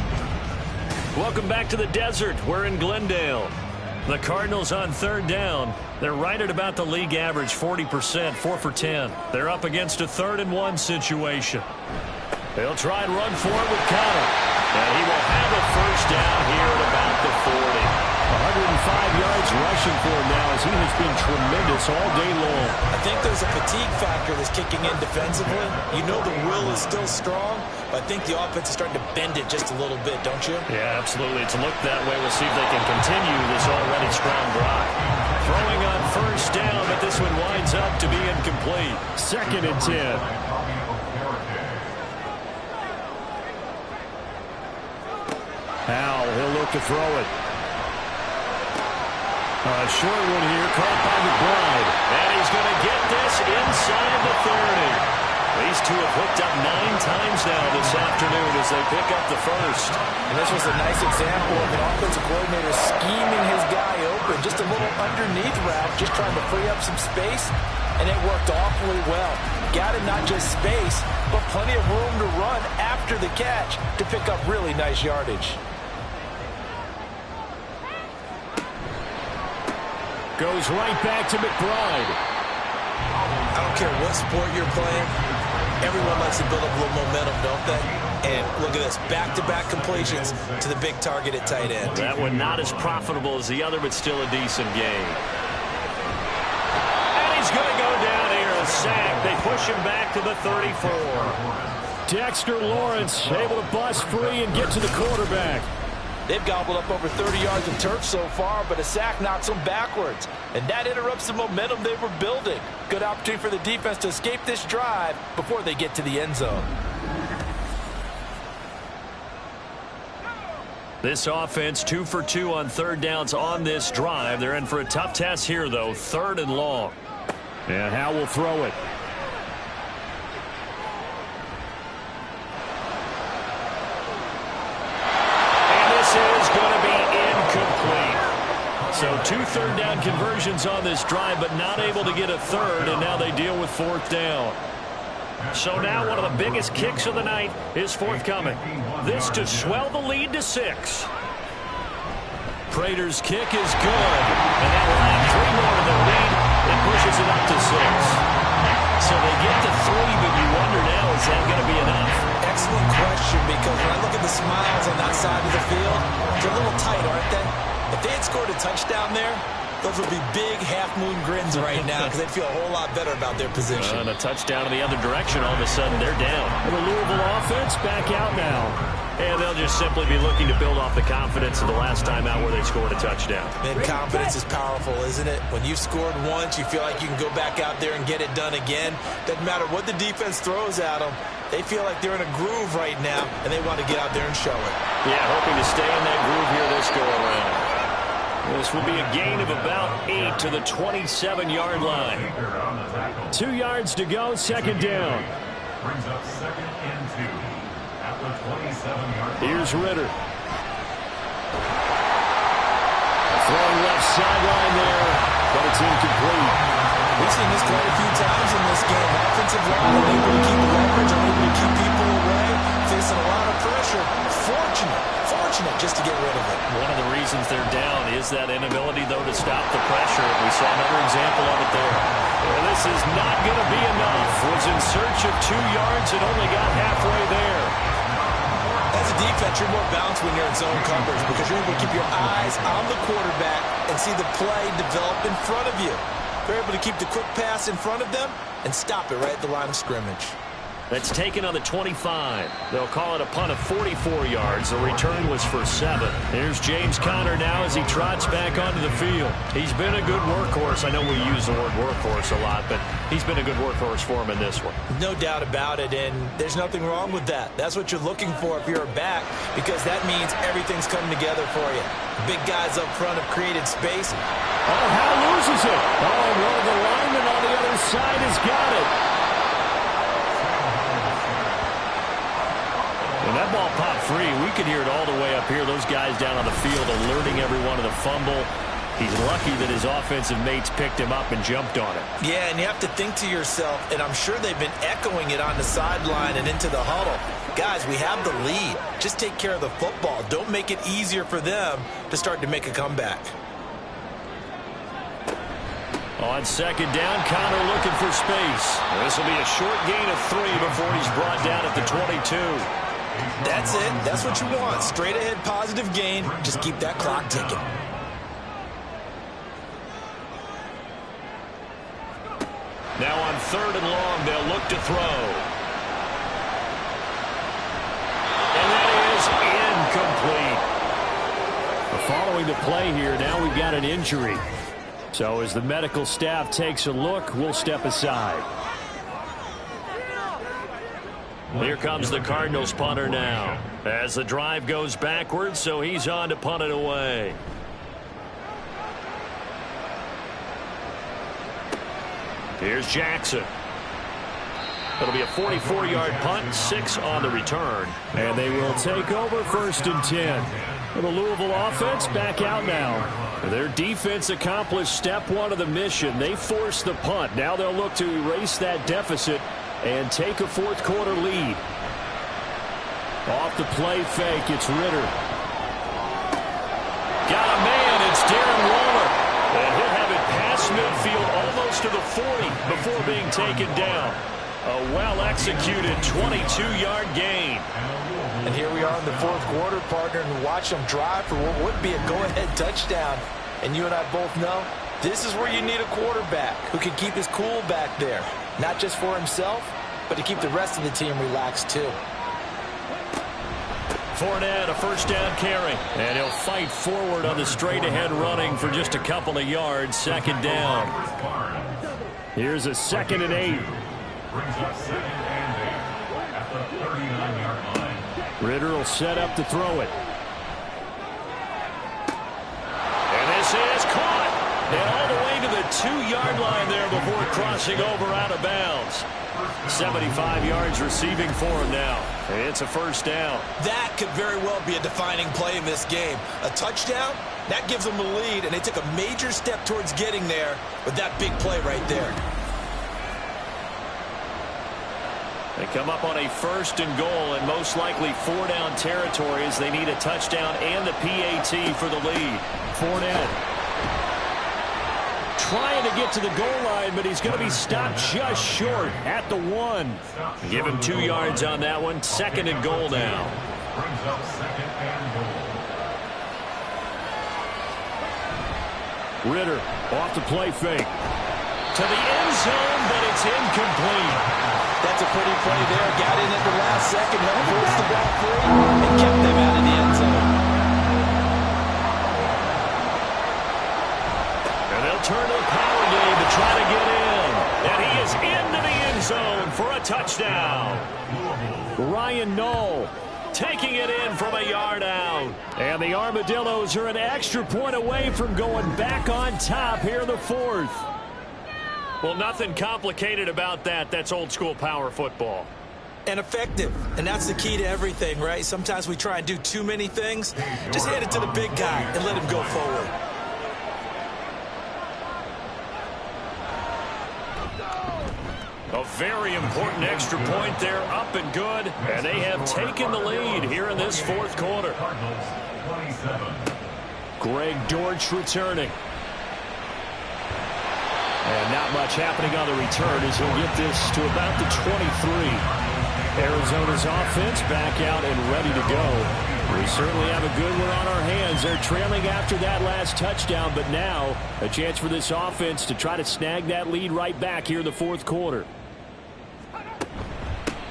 Welcome back to the desert. We're in Glendale. The Cardinals on 3rd down. They're right at about the league average, 40%, 4 for 10. They're up against a 3rd and 1 situation. They'll try and run for it with Connor. And he will have a 1st down here at about the 40. yards rushing for him now as he has been tremendous all day long. I think there's a fatigue factor that's kicking in defensively. You know the will is still strong, but I think the offense is starting to bend it just a little bit, don't you? Yeah, absolutely. It's looked that way. We'll see if they can continue this already strong drive. Throwing on first down, but this one winds up to be incomplete. 2nd and 10. Howell, he'll look to throw it. A short one here, caught by McBride. And he's going to get this inside the 30. These two have hooked up 9 times now this afternoon as they pick up the first. And this was a nice example of an offensive coordinator scheming his guy open. Just a little underneath route, just trying to free up some space. And it worked awfully well. Got him not just space, but plenty of room to run after the catch to pick up really nice yardage. Goes right back to McBride. I don't care what sport you're playing. Everyone likes to build up a little momentum, don't they? And look at this, back-to-back completions to the big target at tight end. That one not as profitable as the other, but still a decent game. And he's going to go down here, a sack. They push him back to the 34. Dexter Lawrence able to bust free and get to the quarterback. They've gobbled up over 30 yards of turf so far, but a sack knocks them backwards. And that interrupts the momentum they were building. Good opportunity for the defense to escape this drive before they get to the end zone. This offense 2 for 2 on 3rd downs on this drive. They're in for a tough test here, though. 3rd and long. And Howell will throw it. Is going to be incomplete. So 2 3rd down conversions on this drive, but not able to get a 3rd, and now they deal with 4th down. So now one of the biggest kicks of the night is forthcoming. This to swell the lead to 6. Prater's kick is good, and that will add 3 more to the lead. It pushes it up to 6. So they get to 3, but you wonder now, is that going to be enough? Excellent question, because when I look at the smiles on that side of the field, they're a little tight, aren't they? If they had scored a touchdown there, those would be big half-moon grins right now because they'd feel a whole lot better about their position. And a touchdown in the other direction, all of a sudden they're down. The Louisville offense back out now. And they'll just simply be looking to build off the confidence of the last time out where they scored a touchdown. Man, confidence is powerful, isn't it? When you've scored once, you feel like you can go back out there and get it done again. Doesn't matter what the defense throws at them. They feel like they're in a groove right now, and they want to get out there and show it. Yeah, hoping to stay in that groove here this go-around. This will be a gain of about 8 to the 27-yard line. 2 yards to go, 2nd down. Brings up 2nd and 2 at the 27-yard line. Here's Ritter. Throwing left sideline there, but it's incomplete. We've seen this quite a few times in this game. Offensive line unable to keep leverage, unable to keep people away, facing a lot of pressure. Fortunate just to get rid of it. One of the reasons they're down is that inability, though, to stop the pressure. We saw another example of it there. Well, this is not going to be enough. Was in search of 2 yards and only got halfway there. As a defense, you're more balanced when you're in zone coverage because you're able to keep your eyes on the quarterback and see the play develop in front of you. They're able to keep the quick pass in front of them and stop it right at the line of scrimmage. That's taken on the 25. They'll call it a punt of 44 yards. The return was for 7. Here's James Conner now as he trots back onto the field. He's been a good workhorse. I know we use the word workhorse a lot, but he's been a good workhorse for him in this one. No doubt about it, and there's nothing wrong with that. That's what you're looking for if you're a back, because that means everything's coming together for you. Big guys up front have created space. Oh, Howell loses it. Oh, one of the linemen on the other side has got it. And that ball popped free. We could hear it all the way up here. Those guys down on the field alerting everyone of the fumble. He's lucky that his offensive mates picked him up and jumped on it. Yeah, and you have to think to yourself, and I'm sure they've been echoing it on the sideline and into the huddle. Guys, we have the lead. Just take care of the football. Don't make it easier for them to start to make a comeback. On 2nd down, Conner looking for space. This will be a short gain of 3 before he's brought down at the 22. That's it. That's what you want. Straight ahead positive gain. Just keep that clock ticking. Now on 3rd and long, they'll look to throw. And that is incomplete. Following the play here, now we've got an injury. So as the medical staff takes a look, we'll step aside. Here comes the Cardinals punter now. As the drive goes backwards, so he's on to punt it away. Here's Jackson. It'll be a 44-yard punt, 6 on the return. And they will take over 1st and 10. The Louisville offense back out now. Their defense accomplished step 1 of the mission. They forced the punt. Now they'll look to erase that deficit and take a 4th quarter lead. Off the play fake, it's Ritter. Got a man, it's Darren Waller. And he'll have it past midfield almost to the 40 before being taken down. A well-executed 22-yard gain. And here we are in the 4th quarter, partner, and watch them drive for what would be a go-ahead touchdown. And you and I both know this is where you need a quarterback who can keep his cool back there. Not just for himself, but to keep the rest of the team relaxed too. Fournette, a 1st down carry. And he'll fight forward on the straight-ahead running for just a couple of yards. 2nd down. Here's a 2nd and 8. Brings up 2nd and 8 at the 39-yard line. Ritter will set up to throw it. And this is caught. And all the way to the 2-yard line there before crossing over out of bounds. 75 yards receiving for him now. It's a 1st down. That could very well be a defining play in this game. A touchdown, that gives them the lead, and they took a major step towards getting there with that big play right there. They come up on a 1st and goal and most likely 4-down territory as they need a touchdown and the PAT for the lead. Fournette trying to get to the goal line, but he's going to be stopped just short at the 1. Give him 2 yards on that one. 2nd and goal now. Brings up 2nd and goal. Ritter off the play fake. To the end zone, but it's incomplete. That's a pretty play there. Got in at the last second, helped force the ball free, and kept them out of the end zone. And they'll turn to the power game to try to get in. And he is into the end zone for a touchdown. Ryan Knoll taking it in from a yard out. And the Armadillos are an extra point away from going back on top here in the 4th. Well, nothing complicated about that. That's old-school power football. And effective. And that's the key to everything, right? Sometimes we try and do too many things. Just hand it to the big guy and let him go forward. A very important extra point there, up and good. And they have taken the lead here in this 4th quarter. Cardinals 27. Greg Dortch returning. And not much happening on the return as he'll get this to about the 23. Arizona's offense back out and ready to go. We certainly have a good one on our hands. They're trailing after that last touchdown, but now a chance for this offense to try to snag that lead right back here in the 4th quarter.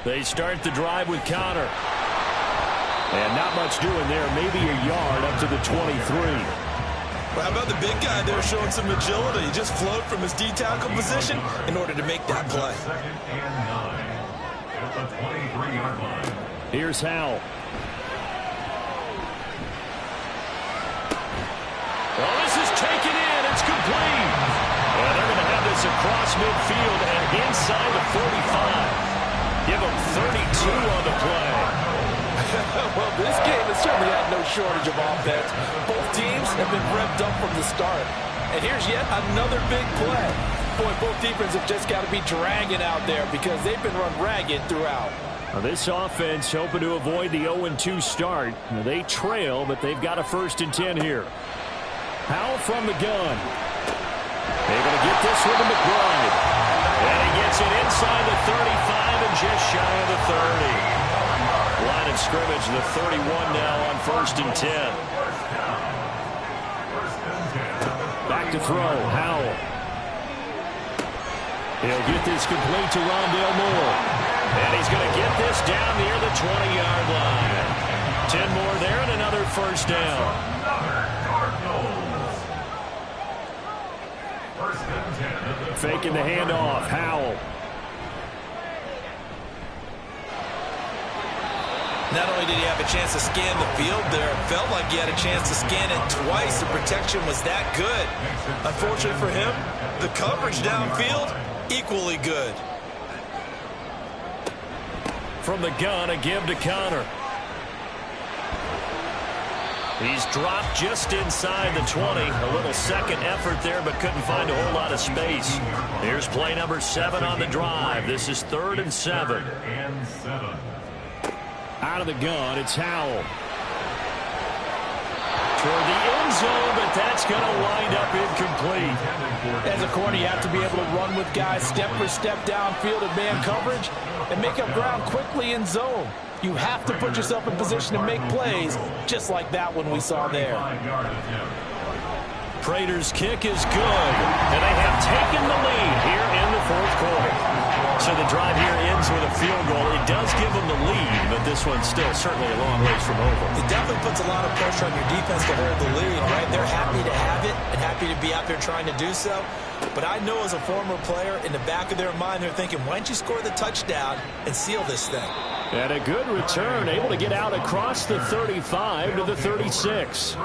They start the drive with Connor. And not much doing there, maybe a yard up to the 23. Well, how about the big guy there showing some agility? He just flowed from his D-tackle position in order to make that play. 2nd and 9 at the 23-yard line. Here's Howell. Well, this is taken in. It's complete. And they're going to have this across midfield and inside the 45. Give them 32 on the play. Well, this game has certainly had no shortage of offense. Both teams have been revved up from the start. And here's yet another big play. Boy, both defenses have just got to be dragging out there because they've been run ragged throughout. Now, this offense hoping to avoid the 0-2 start. Now, they trail, but they've got a 1st and 10 here. Howell from the gun. They're going to get this one to McBride. And he gets it inside the 35 and just shy of the 30. Line of scrimmage, the 31 now on 1st and 10. Back to throw, Howell. He'll get this complete to Rondale Moore. And he's going to get this down near the 20-yard line. 10 more there and another first down. Faking the handoff. Howell. Not only did he have a chance to scan the field there, it felt like he had a chance to scan it twice. The protection was that good. Unfortunately for him, the coverage downfield, equally good. From the gun, a give to Connor. He's dropped just inside the 20. A little second effort there, but couldn't find a whole lot of space. Here's play number 7 on the drive. This is 3rd and 7. Out of the gun, it's Howell. Toward the end zone, but that's going to wind up incomplete. As a corner, you have to be able to run with guys step for step downfield in man coverage and make up ground quickly in zone. You have to put yourself in position to make plays, just like that one we saw there. Prater's kick is good, and they have taken the lead here in the 4th quarter. So the drive here ends with a field goal. It does give them the lead, but this one's still certainly a long ways from over. It definitely puts a lot of pressure on your defense to hold the lead, right? They're happy to have it and happy to be out there trying to do so. But I know as a former player, in the back of their mind, they're thinking, why don't you score the touchdown and seal this thing? And a good return, able to get out across the 35 to the 36.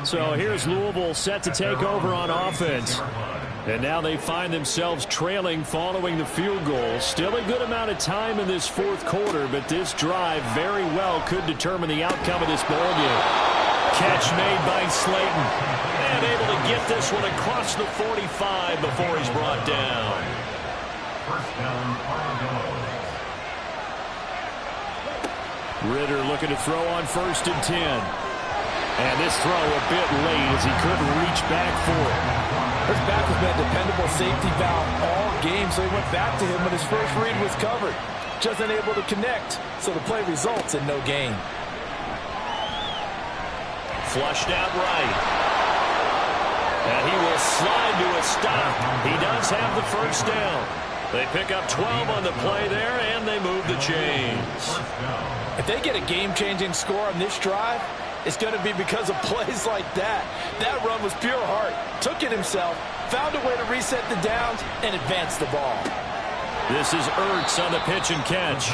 So here's Louisville set to take over on offense. And now they find themselves trailing following the field goal. Still a good amount of time in this 4th quarter, but this drive very well could determine the outcome of this ballgame. Catch made by Slayton. And able to get this one across the 45 before he's brought down. First down, Armadillos. Ritter looking to throw on 1st and 10. And this throw a bit late as he couldn't reach back for it. His back has been a dependable safety valve all game, so he went back to him when his first read was covered. Just unable to connect, so the play results in no gain. Flushed out right. And he will slide to a stop. He does have the first down. They pick up 12 on the play there, and they move the chains. If they get a game-changing score on this drive, it's going to be because of plays like that. That run was pure heart. Took it himself, found a way to reset the downs, and advance the ball. This is Ertz on the pitch and catch.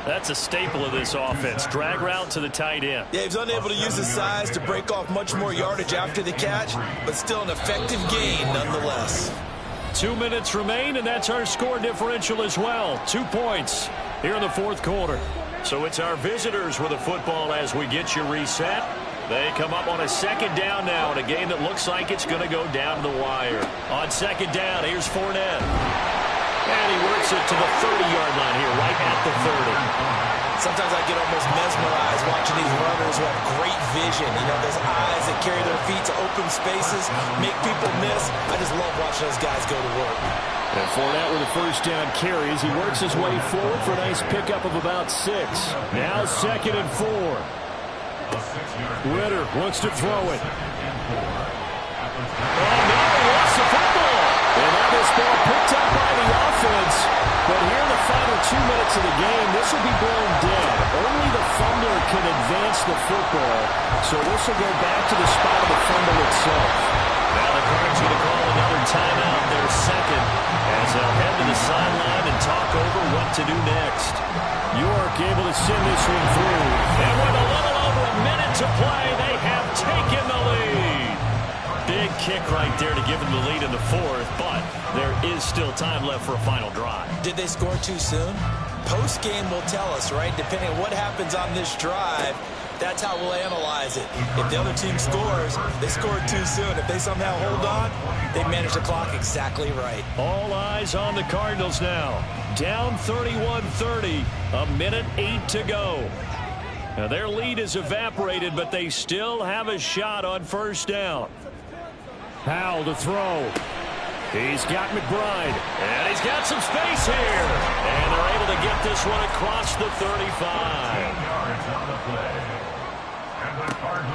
That's a staple of this offense. Drag route to the tight end. Yeah, he's unable to use his size to break off much more yardage after the catch, but still an effective gain nonetheless. 2 minutes remain, and that's our score differential as well. 2 points here in the 4th quarter. So it's our visitors with the football as we get you reset. They come up on a 2nd down now in a game that looks like it's going to go down the wire. On 2nd down, here's Fournette. And he works it to the 30-yard line here, right at the 30. Sometimes I get almost mesmerized watching these runners who have great vision. You know, those eyes that carry their feet to open spaces, make people miss. I just love watching those guys go to work. And Fournette with the first down carries. He works his way forward for a nice pickup of about 6. Now 2nd and 4. Ritter wants to throw it. Oh, no, he lost the football. And now this ball picked up by the offense. But here in the final 2 minutes of the game, this will be blown dead. Only the fumbler can advance the football. So this will go back to the spot of the fumble itself. Now the Cards going to call another timeout, their 2nd, as they'll head to the sideline and talk over what to do next. York able to send this one through. And with a little over a minute to play, they have taken the lead. Big kick right there to give them the lead in the 4th, but there is still time left for a final drive. Did they score too soon? Post-game will tell us, right? Depending on what happens on this drive, that's how we'll analyze it. If the other team scores, they scored too soon. If they somehow hold on, they manage the clock exactly right. All eyes on the Cardinals now. Down 31-30, a minute 8 to go. Now their lead is evaporated, but they still have a shot on 1st down. Howell to throw. He's got McBride. And he's got some space here. And they're able to get this one across the 35.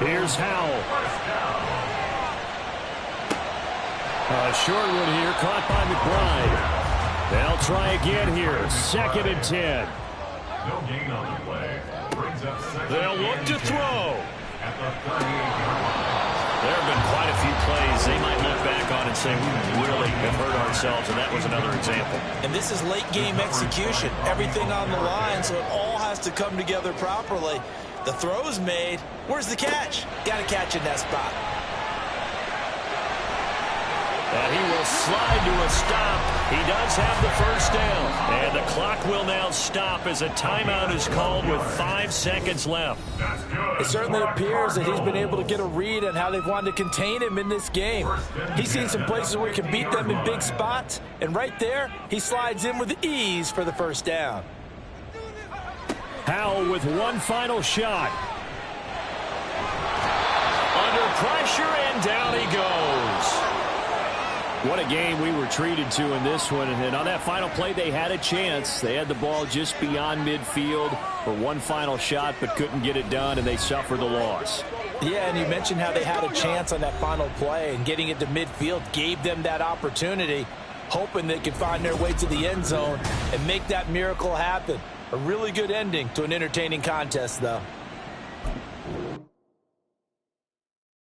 Here's Howell. A short one here, caught by McBride. They'll try again here. 2nd and 10. No gain on the play. Brings up second. They'll look to throw. At the 38-yard line. There have been quite a few plays they might look back on and say, we really have hurt ourselves, and that was another example. And this is late game execution. Everything on the line, so it all has to come together properly. The throw's made. Where's the catch? Got to catch in that spot. And he will slide to a stop. He does have the first down. And the clock will now stop as a timeout is called with 5 seconds left. It certainly appears that he's been able to get a read on how they've wanted to contain him in this game. He's seen some places where he can beat them in big spots. And right there, he slides in with ease for the first down. Howell with one final shot. Under pressure, and down he goes. What a game we were treated to in this one. And on that final play, they had a chance. They had the ball just beyond midfield for one final shot, but couldn't get it done, and they suffered the loss. Yeah, and you mentioned how they had a chance on that final play, and getting it to midfield gave them that opportunity, hoping they could find their way to the end zone and make that miracle happen. A really good ending to an entertaining contest, though.